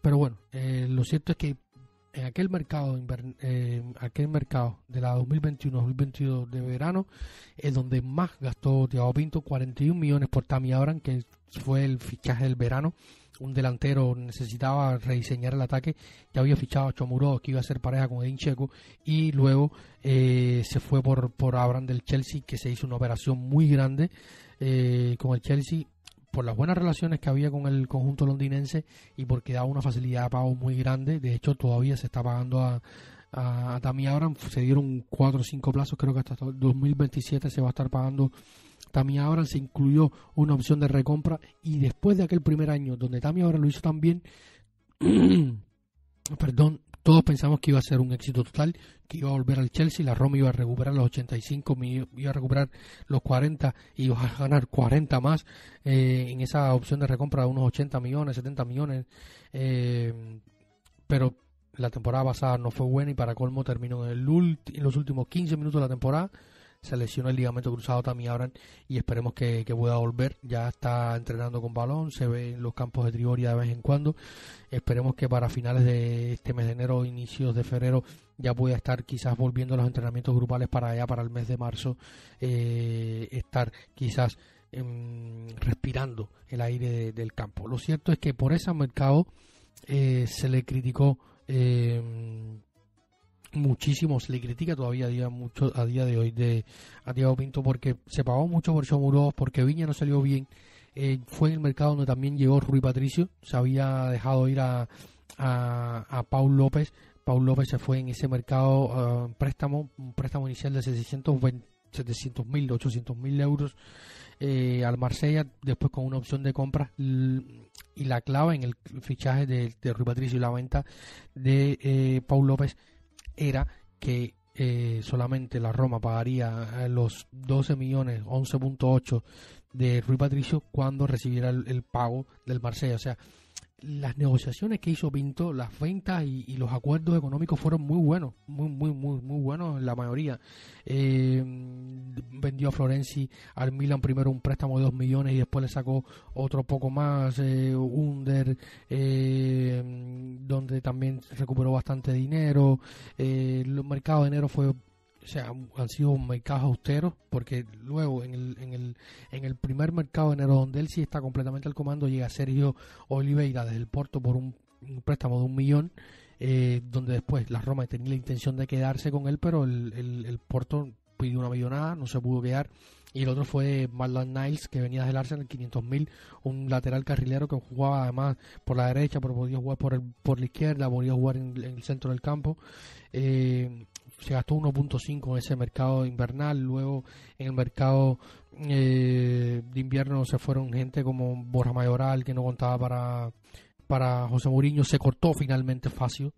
B: Pero bueno, lo cierto es que en aquel mercado de la 2021-2022 de verano es donde más gastó Thiago Pinto, 41 millones por Tammy Abraham, que fue el fichaje del verano. Un delantero necesitaba rediseñar el ataque, ya había fichado a Chomuro, que iba a ser pareja con Edin Dzeko, y luego se fue por Abraham del Chelsea, que se hizo una operación muy grande con el Chelsea, por las buenas relaciones que había con el conjunto londinense y porque daba una facilidad de pago muy grande. De hecho, todavía se está pagando a Tammy Abraham. Se dieron 4 o 5 plazos, creo que hasta 2027 se va a estar pagando Tammy Abraham. Se incluyó una opción de recompra, y después de aquel primer año donde Tammy Abraham lo hizo tan bien, perdón, todos pensamos que iba a ser un éxito total, que iba a volver al Chelsea, la Roma iba a recuperar los 85, iba a recuperar los 40 y iba a ganar 40 más en esa opción de recompra de unos 80 millones, 70 millones, pero la temporada pasada no fue buena y para colmo terminó en los últimos 15 minutos de la temporada. Se lesionó el ligamento cruzado Tammy Abraham y esperemos que pueda volver. Ya está entrenando con balón, se ve en los campos de Trigoria de vez en cuando. Esperemos que para finales de este mes de enero o inicios de febrero ya pueda estar quizás volviendo a los entrenamientos grupales para allá, para el mes de marzo, estar quizás respirando el aire del campo. Lo cierto es que por ese mercado se le criticó muchísimo, se le critica todavía a día de hoy a Thiago Pinto, porque se pagó mucho por Chomuro, porque Viña no salió bien. Fue en el mercado donde también llegó Rui Patricio, se había dejado ir a Paul López. Paul López se fue en ese mercado, un préstamo inicial de 700.000, 800.000 euros al Marsella, después con una opción de compra, y la clave en el fichaje de Rui Patricio y la venta de Paul López era que solamente la Roma pagaría los 12 millones, 11.8 de Rui Patricio cuando recibiera el pago del Marsella. O sea, las negociaciones que hizo Pinto, las ventas y los acuerdos económicos fueron muy buenos, muy buenos en la mayoría. Vendió a Florenzi al Milan primero un préstamo de 2 millones y después le sacó otro poco más, Under, donde también recuperó bastante dinero. El mercado de enero han sido mercados austeros, porque luego en el primer mercado de enero, donde él sí está completamente al comando, llega Sergio Oliveira desde el Porto por un préstamo de 1 millón, donde después la Roma tenía la intención de quedarse con él, pero el Porto pidió una millonada, no se pudo quedar. Y el otro fue Maitland Niles, que venía del Arsenal, 500.000, un lateral carrilero que jugaba además por la derecha, pero podía jugar por la izquierda, podía jugar en el centro del campo. Se gastó 1.5 en ese mercado invernal. Luego en el mercado de invierno se fueron gente como Borja Mayoral, que no contaba para José Mourinho. Se cortó finalmente Facio,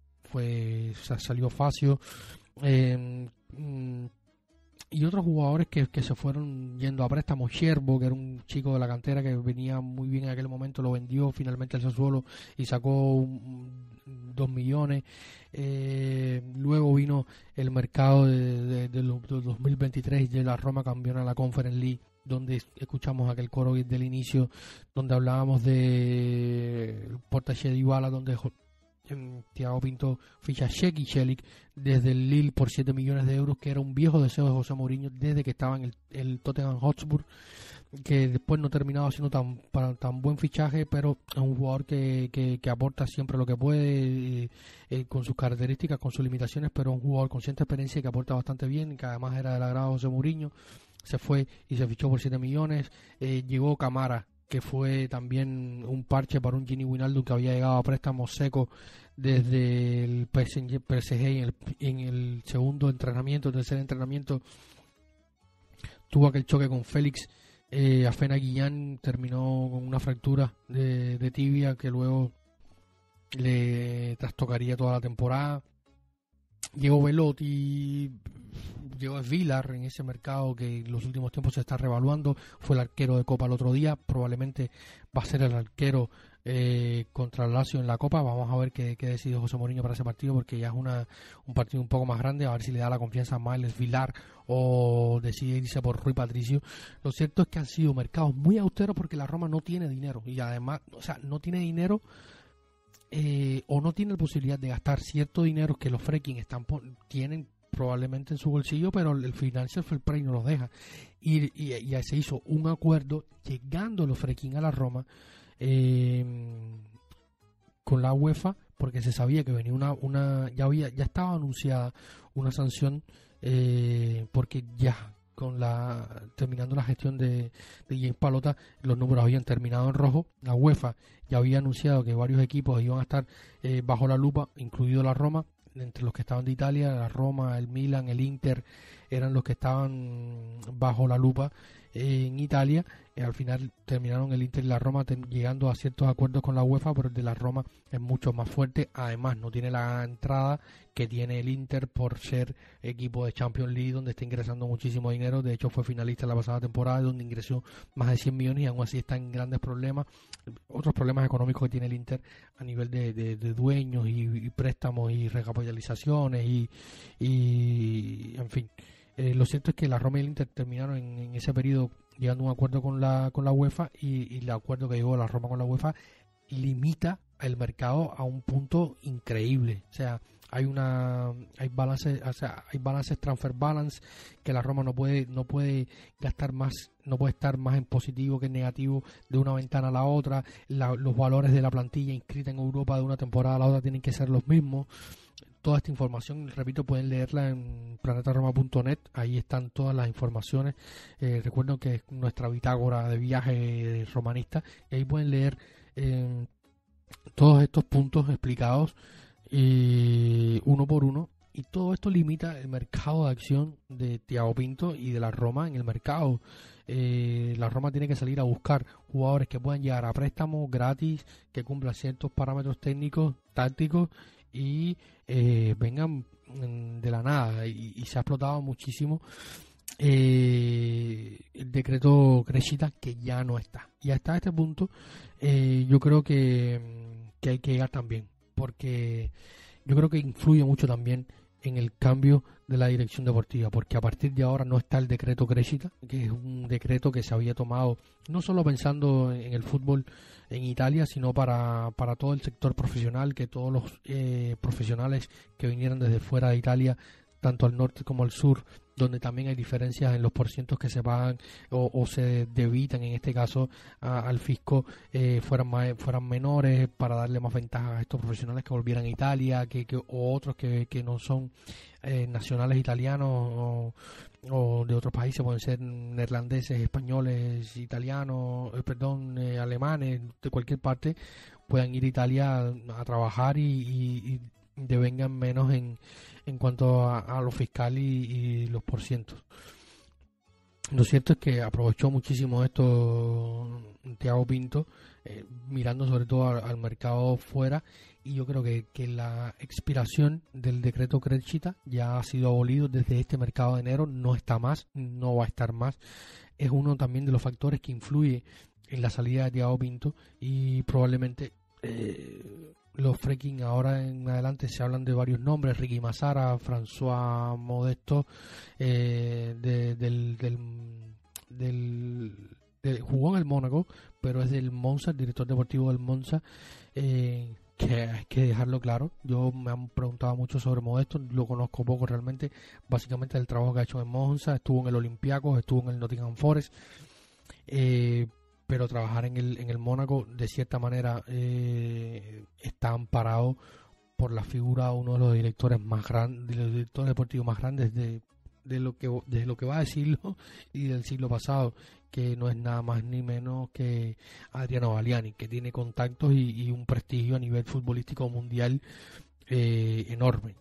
B: salió Facio, y otros jugadores que se fueron yendo a préstamo. Scherbo, que era un chico de la cantera que venía muy bien en aquel momento, lo vendió finalmente al Sassuolo y sacó 2 millones. Luego vino el mercado de 2023 de la Roma campeona de la Conference League, donde escuchamos aquel coro del inicio, donde hablábamos de Portache de Dybala, donde Thiago Pinto ficha a Shecky Celik desde el Lille por 7 millones de euros, que era un viejo deseo de José Mourinho desde que estaba en el Tottenham Hotspur, que después no terminaba siendo tan buen fichaje, pero es un jugador que aporta siempre lo que puede, con sus características, con sus limitaciones, pero un jugador con cierta experiencia y que aporta bastante bien, que además era del agrado de José Mourinho. Se fue y se fichó por 7 millones. Llegó Camara, que fue también un parche para un Gini Wijnaldum, que había llegado a préstamo seco desde el PSG en el segundo entrenamiento, tercer entrenamiento. Tuvo aquel choque con Félix Afena Guillán, terminó con una fractura de tibia que luego le trastocaría toda la temporada. Llegó Velotti, llegó Villar en ese mercado que en los últimos tiempos se está revaluando, fue el arquero de Copa el otro día, probablemente va a ser el arquero contra el Lazio en la Copa. Vamos a ver qué decide José Mourinho para ese partido, porque ya es un partido un poco más grande, a ver si le da la confianza a Miles Villar o decide irse por Rui Patricio. Lo cierto es que han sido mercados muy austeros porque la Roma no tiene dinero, y además, o sea, no tiene dinero o no tiene la posibilidad de gastar cierto dinero que los Friedkin tienen probablemente en su bolsillo, pero el Financial Fair Play no los deja. Y se hizo un acuerdo llegando los Friedkin a la Roma con la UEFA, porque se sabía que venía ya estaba anunciada una sanción, porque ya terminando la gestión de James Palota, los números habían terminado en rojo. La UEFA ya había anunciado que varios equipos iban a estar bajo la lupa, incluido la Roma. Entre los que estaban de Italia, la Roma, el Milan, el Inter, eran los que estaban bajo la lupa en Italia. Al final terminaron el Inter y la Roma llegando a ciertos acuerdos con la UEFA, pero el de la Roma es mucho más fuerte. Además, no tiene la entrada que tiene el Inter por ser equipo de Champions League, donde está ingresando muchísimo dinero. De hecho, fue finalista la pasada temporada, donde ingresó más de 100 millones y aún así está en grandes problemas. Otros problemas económicos que tiene el Inter a nivel de dueños y préstamos y recapitalizaciones y en fin. Lo cierto es que la Roma y el Inter terminaron en ese periodo llegando a un acuerdo con la UEFA, y el acuerdo que llegó la Roma con la UEFA limita el mercado a un punto increíble. O sea, hay balances, transfer balance, que la Roma no puede gastar más, no puede estar más en positivo que en negativo de una ventana a la otra. Los valores de la plantilla inscrita en Europa de una temporada a la otra tienen que ser los mismos. Toda esta información, repito, pueden leerla en planetaroma.net. Ahí están todas las informaciones. Recuerden que es nuestra bitácora de viaje romanista, y ahí pueden leer todos estos puntos explicados uno por uno. Y todo esto limita el mercado de acción de Thiago Pinto y de la Roma en el mercado. La Roma tiene que salir a buscar jugadores que puedan llegar a préstamo gratis, que cumplan ciertos parámetros técnicos, tácticos, y vengan de la nada, y se ha explotado muchísimo el decreto Crescita, que ya no está, y hasta este punto yo creo que hay que llegar también, porque yo creo que influye mucho también en el cambio de la dirección deportiva, porque a partir de ahora no está el decreto Crescita, que es un decreto que se había tomado no solo pensando en el fútbol en Italia, sino para todo el sector profesional, que todos los profesionales que vinieran desde fuera de Italia, tanto al norte como al sur, donde también hay diferencias en los porcientos que se pagan o se debitan, en este caso al fisco, fueran menores, para darle más ventaja a estos profesionales que volvieran a Italia, o otros que no son nacionales italianos o de otros países, pueden ser neerlandeses, españoles, italianos, alemanes, de cualquier parte, puedan ir a Italia a trabajar y devengan menos en cuanto a lo fiscal y los porcientos. Lo cierto es que aprovechó muchísimo esto Thiago Pinto, mirando sobre todo al mercado fuera, y yo creo que la expiración del decreto Crescita ya ha sido abolido desde este mercado de enero, no está más, no va a estar más. Es uno también de los factores que influye en la salida de Thiago Pinto, y probablemente los Friedkin ahora en adelante se hablan de varios nombres: Ricky Massara, François Modesto, jugó en el Mónaco, pero es del Monza, el director deportivo del Monza, que hay que dejarlo claro. Yo me han preguntado mucho sobre Modesto, lo conozco poco realmente, básicamente el trabajo que ha hecho en Monza, estuvo en el Olympiacos, estuvo en el Nottingham Forest, pero trabajar en el Mónaco de cierta manera está amparado por la figura de uno de los directores más grandes, de los directores deportivos más grandes de lo que va de siglo y del siglo pasado, que no es nada más ni menos que Adriano Galliani, que tiene contactos y un prestigio a nivel futbolístico mundial enorme.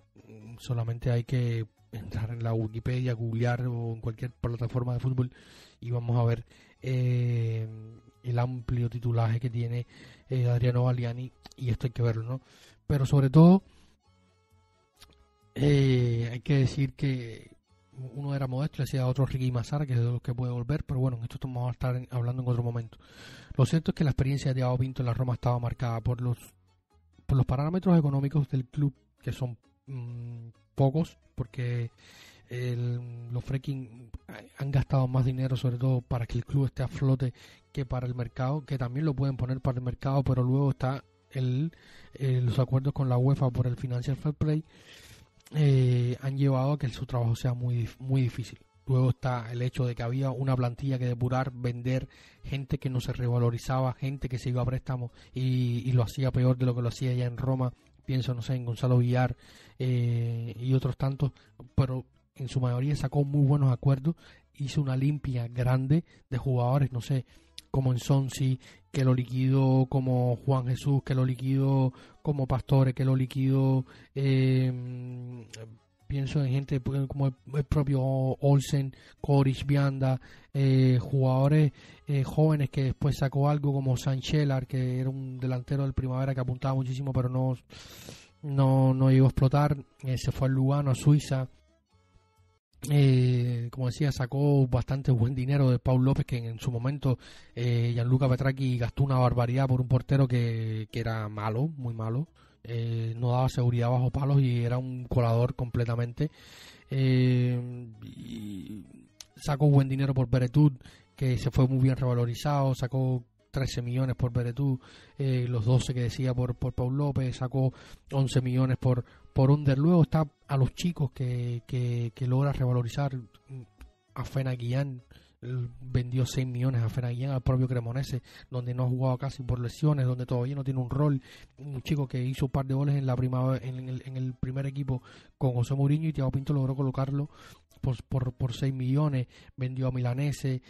B: Solamente hay que entrar en la Wikipedia, googlear o en cualquier plataforma de fútbol y vamos a ver el amplio titulaje que tiene Adriano Galliani, y esto hay que verlo, ¿no? Pero sobre todo hay que decir que uno era Modesto y decía otro Ricky Massara, que es de los que puede volver, pero bueno, en esto vamos a estar hablando en otro momento. Lo cierto es que la experiencia de Thiago Pinto en la Roma estaba marcada por los parámetros económicos del club, que son pocos, porque los Freaking han gastado más dinero, sobre todo para que el club esté a flote, que para el mercado, que también lo pueden poner para el mercado, pero luego está los acuerdos con la UEFA por el Financial Fair Play, han llevado a que su trabajo sea muy, muy difícil. Luego está el hecho de que había una plantilla que depurar, vender, gente que no se revalorizaba, gente que se iba a préstamo y lo hacía peor de lo que lo hacía ya en Roma. Pienso, no sé, en Gonzalo Villar y otros tantos, pero en su mayoría sacó muy buenos acuerdos, hizo una limpia grande de jugadores, no sé, como en Sonsi, que lo liquidó, como Juan Jesús, que lo liquidó, como Pastore, que lo liquidó, pienso en gente como el propio Olsen, Koric, Vianda, jugadores jóvenes que después sacó algo como Sanchelar, que era un delantero del Primavera que apuntaba muchísimo, pero no llegó a explotar, se fue al Lugano, a Suiza. Como decía, sacó bastante buen dinero de Paul López, que en su momento Gianluca Petracchi gastó una barbaridad por un portero que era malo, muy malo, no daba seguridad bajo palos y era un colador completamente. Y sacó buen dinero por Beretut, que se fue muy bien revalorizado, sacó 13 millones por Beretut, los 12 que decía por Paul López, sacó 11 millones por Under. Luego está a los chicos que logra revalorizar. A Fena Guillán vendió 6 millones a Fena Guillán, al propio Cremonese, donde no ha jugado casi por lesiones, donde todavía no tiene un rol. Un chico que hizo un par de goles en la primavera, en el primer equipo con José Mourinho, y Thiago Pinto logró colocarlo por 6 millones. Vendió a Milanese,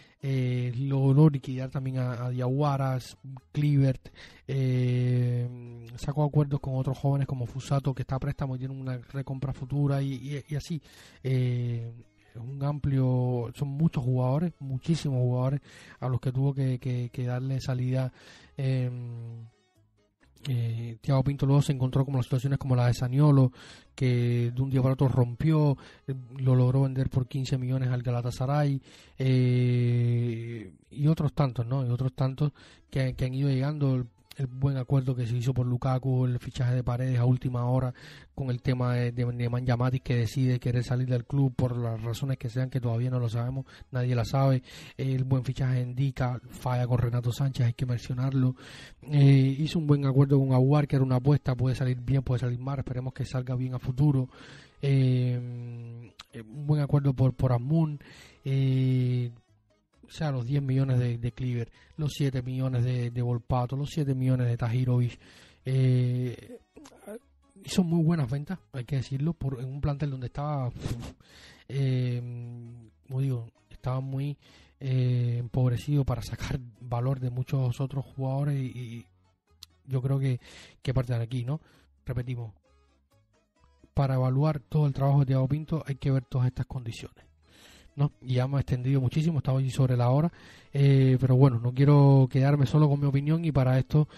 B: logró liquidar también a Diaguaras, Clivert, sacó acuerdos con otros jóvenes como Fusato, que está a préstamo y tiene una recompra futura, y así. Un amplio, son muchos jugadores, muchísimos jugadores a los que tuvo que darle salida. Thiago Pinto luego se encontró con las situaciones como la de Zaniolo, que de un día para otro rompió, lo logró vender por 15 millones al Galatasaray, y otros tantos, ¿no? Y otros tantos que han ido llegando. El buen acuerdo que se hizo por Lukaku, el fichaje de Paredes a última hora, con el tema de Nemanja Matic, que decide querer salir del club por las razones que sean, que todavía no lo sabemos, nadie la sabe. El buen fichaje de Ndica, falla con Renato Sánchez, hay que mencionarlo. Hizo un buen acuerdo con Aguar, que era una apuesta, puede salir bien, puede salir mal, esperemos que salga bien a futuro. Un buen acuerdo por Amun. O sea, los 10 millones de Cliver, los 7 millones de Volpato, los 7 millones de Tahirovic. Hizo muy buenas ventas, hay que decirlo, en un plantel donde estaba, como digo, estaba muy empobrecido para sacar valor de muchos otros jugadores, y yo creo que parten aquí, ¿no? Repetimos, para evaluar todo el trabajo de Thiago Pinto hay que ver todas estas condiciones, ¿no? Y ya me he extendido muchísimo, estaba allí sobre la hora, pero bueno, no quiero quedarme solo con mi opinión, y para esto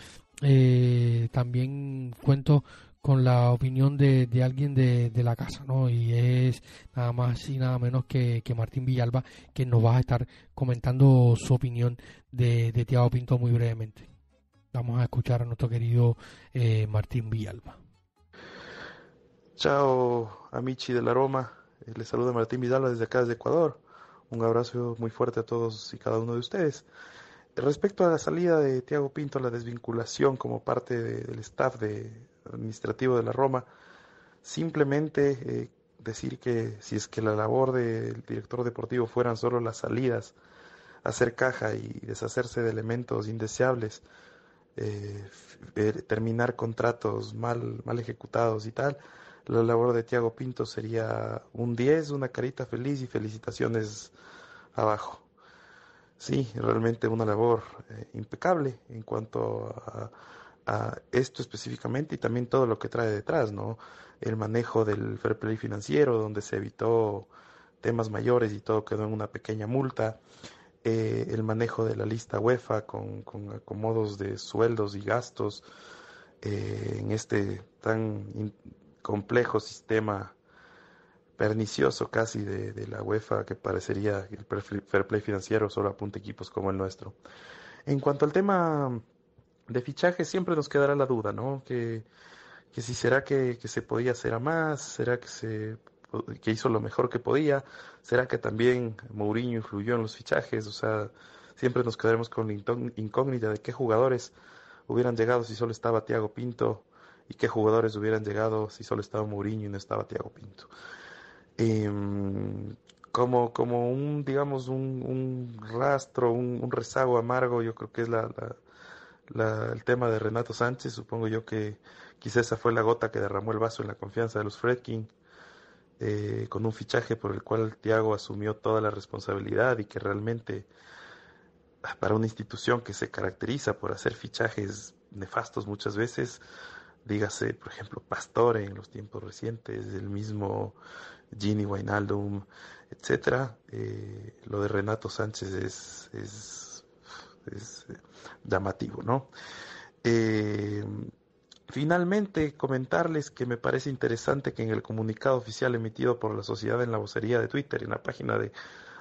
B: también cuento con la opinión de alguien de la casa, ¿no? Y es nada más y nada menos que Martín Villalba, que nos va a estar comentando su opinión de Thiago Pinto muy brevemente. Vamos a escuchar a nuestro querido Martín Villalba.
D: Ciao amici de la Roma, les saluda Martín Villalba desde acá, desde Ecuador. Un abrazo muy fuerte a todos y cada uno de ustedes. Respecto a la salida de Thiago Pinto, la desvinculación como parte del staff administrativo de la Roma, simplemente decir que si es que la labor del director deportivo fueran solo las salidas, hacer caja y deshacerse de elementos indeseables, terminar contratos mal ejecutados y tal, la labor de Thiago Pinto sería un 10, una carita feliz y felicitaciones abajo. Sí, realmente una labor impecable en cuanto a esto específicamente, y también todo lo que trae detrás, ¿no? El manejo del fair play financiero, donde se evitó temas mayores y todo quedó en una pequeña multa. El manejo de la lista UEFA con acomodos de sueldos y gastos en este tan complejo sistema pernicioso casi de la UEFA, que parecería que el fair play financiero solo apunta equipos como el nuestro. En cuanto al tema de fichaje, siempre nos quedará la duda, ¿no? Que si será que se podía hacer a más, será que hizo lo mejor que podía, será que también Mourinho influyó en los fichajes, o sea, siempre nos quedaremos con la incógnita de qué jugadores hubieran llegado si solo estaba Thiago Pinto y qué jugadores hubieran llegado si solo estaba Mourinho y no estaba Thiago Pinto. Como un, digamos, un rastro, un rezago amargo, yo creo que es el tema de Renato Sánchez. Supongo yo que quizás esa fue la gota que derramó el vaso en la confianza de los Friedkin, con un fichaje por el cual Thiago asumió toda la responsabilidad y que realmente para una institución que se caracteriza por hacer fichajes nefastos muchas veces, dígase por ejemplo Pastore en los tiempos recientes, el mismo Gini Wijnaldum, etcétera, lo de Renato Sánchez es llamativo, ¿no? Finalmente, comentarles que me parece interesante que en el comunicado oficial emitido por la sociedad en la vocería de Twitter, en la página de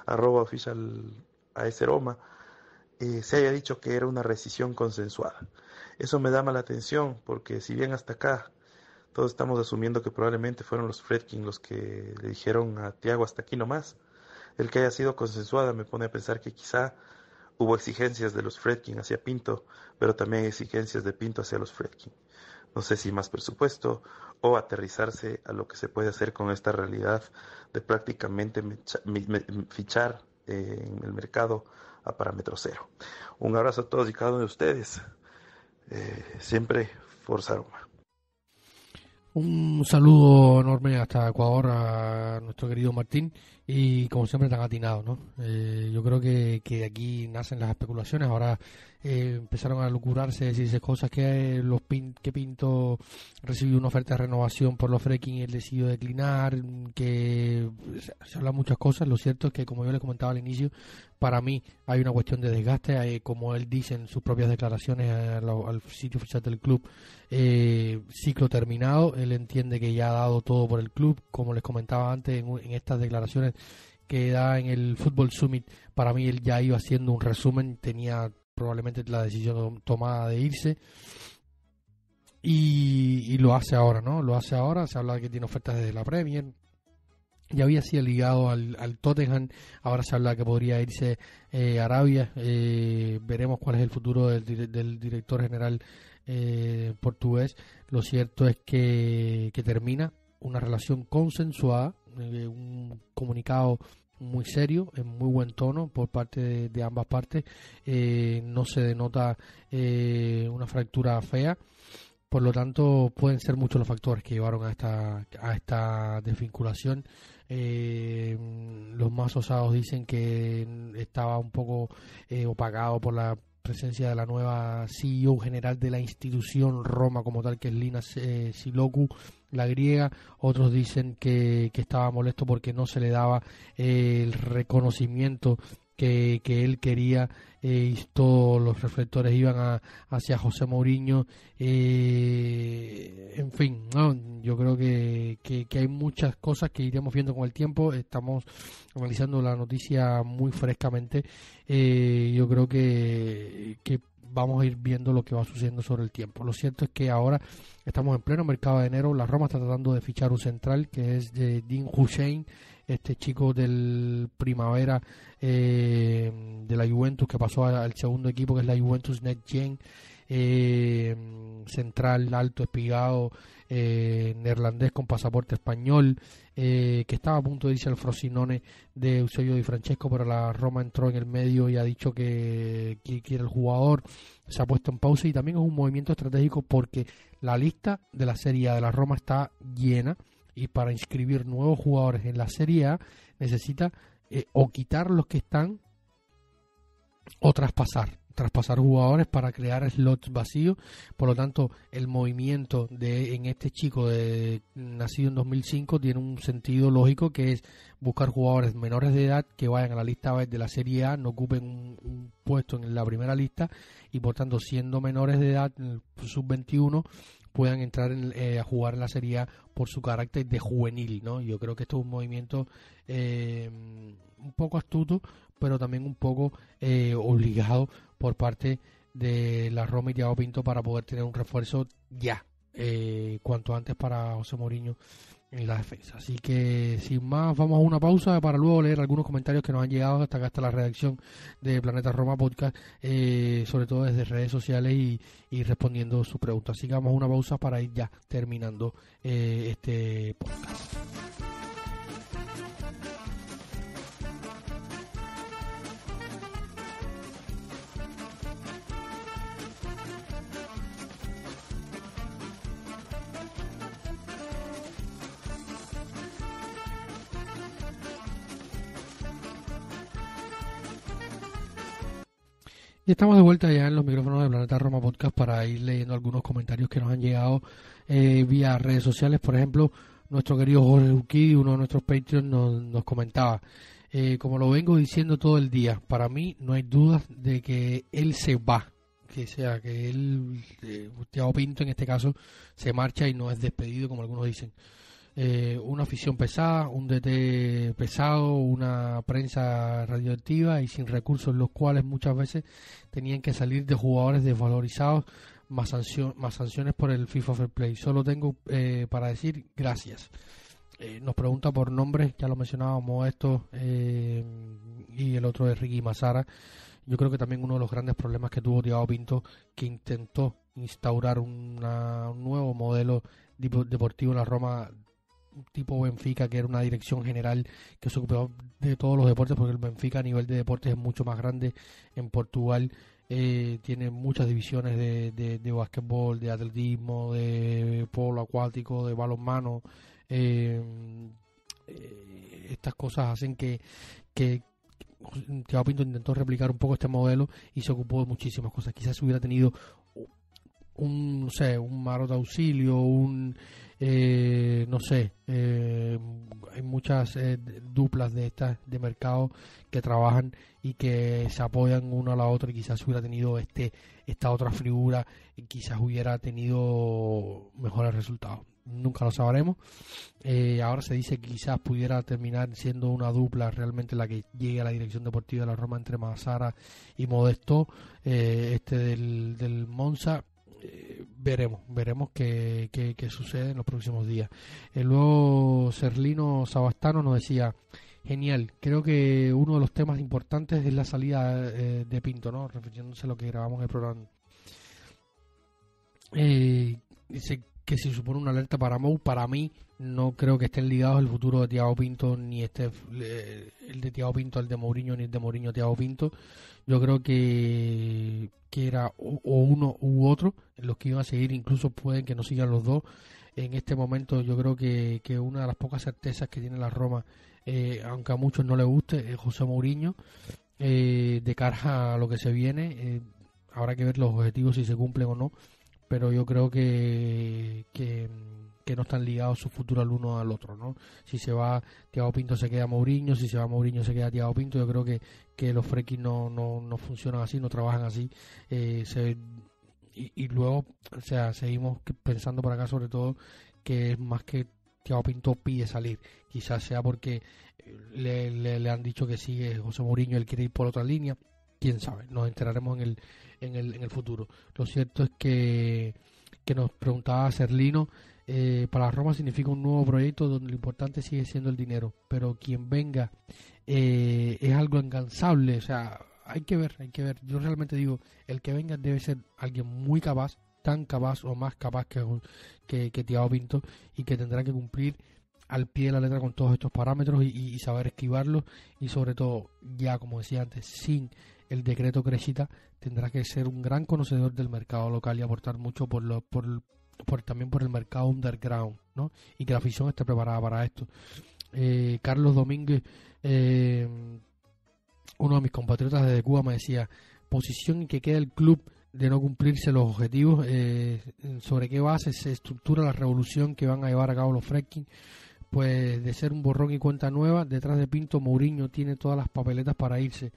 D: @official_AS-Roma, se haya dicho que era una rescisión consensuada. Eso me llama la atención porque si bien hasta acá todos estamos asumiendo que probablemente fueron los Friedkin los que le dijeron a Thiago hasta aquí nomás, el que haya sido consensuada me pone a pensar que quizá hubo exigencias de los Friedkin hacia Pinto, pero también exigencias de Pinto hacia los Friedkin. No sé si más presupuesto o aterrizarse a lo que se puede hacer con esta realidad de prácticamente fichar en el mercado a parámetro cero. Un abrazo a todos y cada uno de ustedes. Siempre Forza Roma.
B: Un saludo enorme hasta Ecuador a nuestro querido Martín, y como siempre tan atinado, ¿no? Yo creo que aquí nacen las especulaciones. Ahora empezaron a lucurarse, decirse cosas que que Pinto recibió una oferta de renovación por los Friedkin y él decidió declinar, que se habla muchas cosas. Lo cierto es que, como yo les comentaba al inicio, para mí hay una cuestión de desgaste, como él dice en sus propias declaraciones al sitio oficial del club, ciclo terminado. Él entiende que ya ha dado todo por el club, como les comentaba antes en estas declaraciones que da en el Football Summit. Para mí él ya iba haciendo un resumen, tenía probablemente la decisión tomada de irse, y lo hace ahora, ¿no? Lo hace ahora. Se habla de que tiene ofertas desde la Premier, ya había sido ligado al Tottenham, ahora se habla que podría irse a Arabia. Veremos cuál es el futuro del director general portugués. Lo cierto es que termina una relación consensuada, un comunicado muy serio, en muy buen tono por parte de ambas partes. No se denota una fractura fea. Por lo tanto, pueden ser muchos los factores que llevaron a esta desvinculación. Los más osados dicen que estaba un poco opacado por la presencia de la nueva CEO general de la institución Roma como tal, que es Lina Siloku, la griega. Otros dicen que estaba molesto porque no se le daba el reconocimiento que él quería, y todos los reflectores iban hacia José Mourinho. En fin, ¿no? Yo creo que hay muchas cosas que iremos viendo con el tiempo. Estamos analizando la noticia muy frescamente. Yo creo que vamos a ir viendo lo que va sucediendo sobre el tiempo. Lo cierto es que ahora estamos en pleno mercado de enero. La Roma está tratando de fichar un central, que es de Dean Hussein, este chico del Primavera de la Juventus, que pasó al segundo equipo, que es la Juventus Next Gen. Central, alto, espigado, neerlandés con pasaporte español, que estaba a punto de irse al Frosinone de Eusebio Di Francesco, pero la Roma entró en el medio y ha dicho que quiere el jugador. Se ha puesto en pausa, y también es un movimiento estratégico porque la lista de la Serie A de la Roma está llena, y para inscribir nuevos jugadores en la Serie A necesita o quitar los que están o traspasar jugadores para crear slots vacíos. Por lo tanto, el movimiento en este chico nacido en 2005 tiene un sentido lógico, que es buscar jugadores menores de edad que vayan a la lista B de la Serie A, no ocupen un puesto en la primera lista, y por tanto, siendo menores de edad, sub-21, puedan entrar a jugar en la Serie A por su carácter de juvenil, ¿no? Yo creo que esto es un movimiento un poco astuto, pero también un poco obligado por parte de la Roma y Thiago Pinto para poder tener un refuerzo ya, cuanto antes para José Mourinho en la defensa. Así que sin más, vamos a una pausa para luego leer algunos comentarios que nos han llegado hasta acá, hasta la redacción de Planeta Roma Podcast, sobre todo desde redes sociales y respondiendo sus preguntas. Así que vamos a una pausa para ir ya terminando este podcast. Y estamos de vuelta ya en los micrófonos de Planeta Roma Podcast para ir leyendo algunos comentarios que nos han llegado vía redes sociales. Por ejemplo, nuestro querido Jorge Urquidi, uno de nuestros Patreons, nos comentaba: como lo vengo diciendo todo el día, para mí no hay dudas de que él se va, que él, Thiago Pinto en este caso, se marcha y no es despedido como algunos dicen. Una afición pesada, un DT pesado, una prensa radioactiva y sin recursos, los cuales muchas veces tenían que salir de jugadores desvalorizados, más sanciones por el FIFA Fair Play. Solo tengo para decir gracias. Nos pregunta por nombres, ya lo mencionábamos, Modesto y el otro de Ricky Mazara. Yo creo que también uno de los grandes problemas que tuvo Thiago Pinto, que intentó instaurar un nuevo modelo deportivo en la Roma, tipo Benfica, que era una dirección general que se ocupaba de todos los deportes, porque el Benfica a nivel de deportes es mucho más grande. En Portugal tiene muchas divisiones de básquetbol, de atletismo, de polo acuático, de balonmano. Estas cosas hacen que Thiago Pinto intentó replicar un poco este modelo y se ocupó de muchísimas cosas. Quizás hubiera tenido un Maro de auxilio, hay muchas duplas de estas de mercado que trabajan y que se apoyan uno a la otra, y quizás hubiera tenido esta otra figura y quizás hubiera tenido mejores resultados. Nunca lo sabremos. Ahora se dice que quizás pudiera terminar siendo una dupla realmente la que llegue a la dirección deportiva de la Roma entre Mazara y Modesto, del Monza. Veremos qué sucede en los próximos días. Luego Serlino Sabastano nos decía: genial, creo que uno de los temas importantes es la salida de Pinto, ¿no? Refiriéndose a lo que grabamos en el programa. Dice que si supone una alerta para Mou. Para mí no creo que estén ligados el futuro de Thiago Pinto, ni el de Thiago Pinto al de Mourinho, ni el de Mourinho a Thiago Pinto. Yo creo que era o uno u otro los que iban a seguir, incluso pueden que no sigan los dos. En este momento yo creo que una de las pocas certezas que tiene la Roma, aunque a muchos no les guste, es José Mourinho. De cara a lo que se viene, habrá que ver los objetivos si se cumplen o no, pero yo creo que no están ligados su futuro al uno al otro, ¿no? Si se va Thiago Pinto se queda Mourinho, si se va Mourinho se queda Thiago Pinto. Yo creo que los frikis no funcionan así, no trabajan así. Y luego, o sea, seguimos pensando por acá sobre todo que es más que Thiago Pinto pide salir, quizás sea porque le han dicho que sigue José Mourinho, él quiere ir por otra línea, quién sabe, nos enteraremos en el futuro. Lo cierto es que nos preguntaba Serlino: para Roma significa un nuevo proyecto donde lo importante sigue siendo el dinero, pero quien venga es algo incansable. O sea, hay que ver. Yo realmente digo, el que venga debe ser alguien muy capaz, tan capaz o más capaz que Thiago Pinto, y que tendrá que cumplir al pie de la letra con todos estos parámetros y saber esquivarlos, y sobre todo, ya como decía antes, sin el decreto Crescita, tendrá que ser un gran conocedor del mercado local y aportar mucho también por el mercado underground, ¿no? Y que la afición esté preparada para esto. Carlos Domínguez, uno de mis compatriotas desde Cuba, me decía: posición en que queda el club de no cumplirse los objetivos, sobre qué base se estructura la revolución que van a llevar a cabo los Fredkin. Pues de ser un borrón y cuenta nueva, detrás de Pinto, Mourinho tiene todas las papeletas para irse.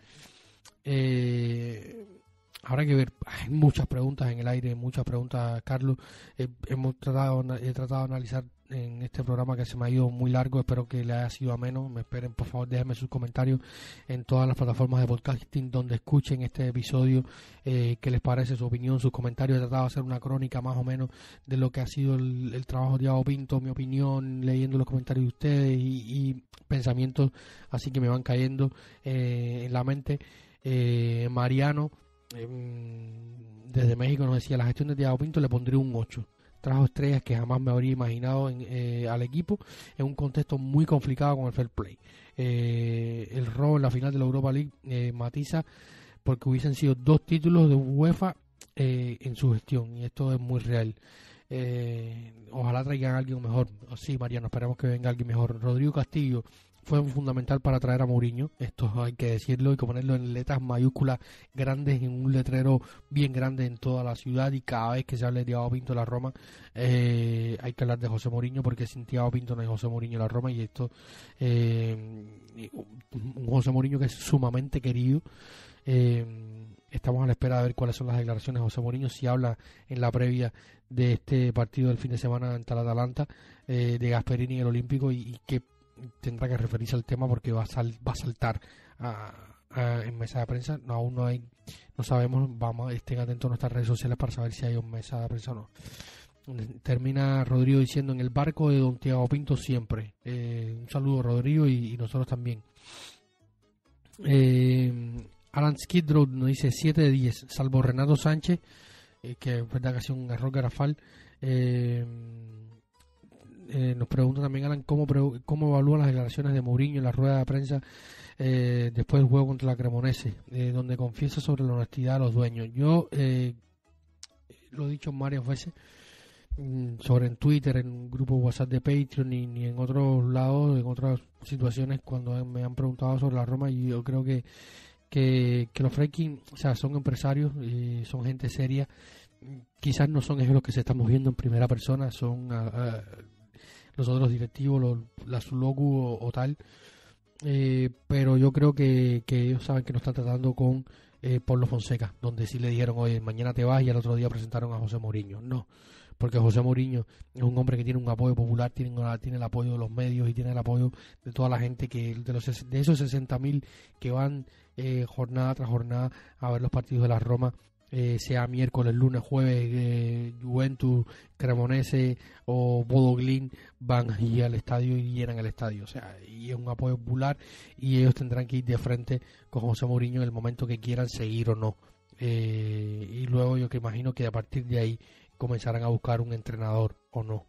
B: habrá que ver. Hay muchas preguntas en el aire, muchas preguntas, Carlos. He tratado de analizar en este programa, que se me ha ido muy largo. Espero que le haya sido ameno. Me esperen, por favor, déjenme sus comentarios en todas las plataformas de podcasting donde escuchen este episodio. ¿Qué les parece? Su opinión, sus comentarios. He tratado de hacer una crónica más o menos de lo que ha sido el trabajo de Thiago Pinto, mi opinión, leyendo los comentarios de ustedes y pensamientos así que me van cayendo en la mente. Mariano desde México nos decía: la gestión de Thiago Pinto le pondría un 8. Trajo estrellas que jamás me habría imaginado al equipo en un contexto muy complicado con el fair play. El robo en la final de la Europa League matiza porque hubiesen sido 2 títulos de UEFA en su gestión, y esto es muy real. Ojalá traigan a alguien mejor. Sí, Mariano, esperamos que venga alguien mejor. Rodrigo Castillo fue fundamental para traer a Mourinho, esto hay que decirlo, y que ponerlo en letras mayúsculas grandes en un letrero bien grande en toda la ciudad, y cada vez que se hable de Thiago Pinto en la Roma hay que hablar de José Mourinho, porque sin Thiago Pinto no hay José Mourinho en la Roma. Y esto un José Mourinho que es sumamente querido. Estamos a la espera de ver cuáles son las declaraciones de José Mourinho, si habla en la previa de este partido del fin de semana ante el Atalanta, de Gasperini en el Olímpico, y que tendrá que referirse al tema, porque va a saltar en mesa de prensa. No, aún no sabemos. Estén atentos a nuestras redes sociales para saber si hay un mesa de prensa o no. Termina Rodrigo diciendo: en el barco de don Thiago Pinto siempre. Un saludo, Rodrigo, y nosotros también. Alan Skidrow nos dice 7 de 10, salvo Renato Sánchez, que es verdad que ha sido un error garrafal. Nos pregunta también Alan cómo evalúa las declaraciones de Mourinho en la rueda de prensa después del juego contra la Cremonese, donde confiesa sobre la honestidad de los dueños. Yo lo he dicho varias veces, sobre en Twitter, en un grupo WhatsApp de Patreon, y en otros lados, en otras situaciones, cuando me han preguntado sobre la Roma. Y yo creo que los Friedkin, o sea, son empresarios y son gente seria. Quizás no son ellos los que se están moviendo en primera persona, son los otros directivos, la Suloku o tal, pero yo creo que ellos saben que no están tratando con Pablo Fonseca, donde sí le dijeron: oye, mañana te vas, y al otro día presentaron a José Mourinho. No, porque José Mourinho es un hombre que tiene un apoyo popular, tiene el apoyo de los medios y tiene el apoyo de toda la gente, que de esos 60.000 que van jornada tras jornada a ver los partidos de la Roma, sea miércoles, lunes, jueves, Juventus, Cremonese o Bodo Glimt, van allí al estadio y llenan el estadio. O sea, y es un apoyo popular, y ellos tendrán que ir de frente con José Mourinho en el momento que quieran seguir o no. Y luego yo que imagino que a partir de ahí comenzarán a buscar un entrenador o no.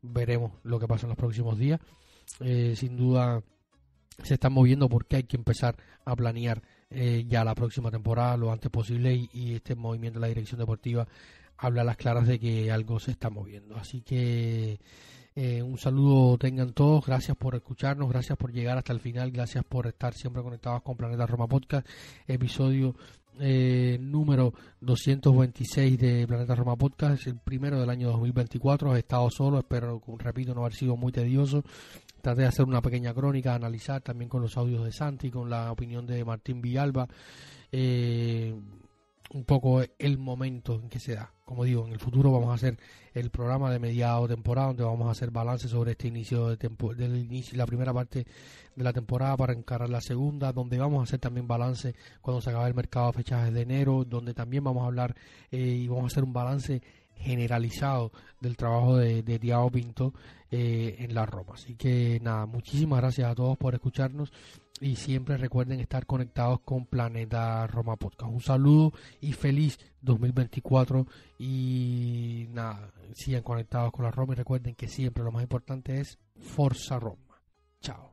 B: Veremos lo que pasa en los próximos días. Sin duda se están moviendo, porque hay que empezar a planear ya la próxima temporada lo antes posible, y este movimiento de la dirección deportiva habla a las claras de que algo se está moviendo. Así que un saludo tengan todos, gracias por escucharnos, gracias por llegar hasta el final, gracias por estar siempre conectados con Planeta Roma Podcast, episodio número 226 de Planeta Roma Podcast, el primero del año 2024. He estado solo, espero, repito, no haber sido muy tedioso. Traté de hacer una pequeña crónica, analizar también con los audios de Santi, con la opinión de Martín Villalba, un poco el momento en que se da. Como digo, en el futuro vamos a hacer el programa de mediado de temporada, donde vamos a hacer balance sobre este inicio la primera parte de la temporada para encarar la segunda, donde vamos a hacer también balance cuando se acabe el mercado de fichajes de enero, donde también vamos a hablar y vamos a hacer un balance generalizado del trabajo de Thiago Pinto en la Roma. Así que nada, muchísimas gracias a todos por escucharnos, y siempre recuerden estar conectados con Planeta Roma Podcast. Un saludo y feliz 2024, y nada, sigan conectados con la Roma, y recuerden que siempre lo más importante es Forza Roma. Chao.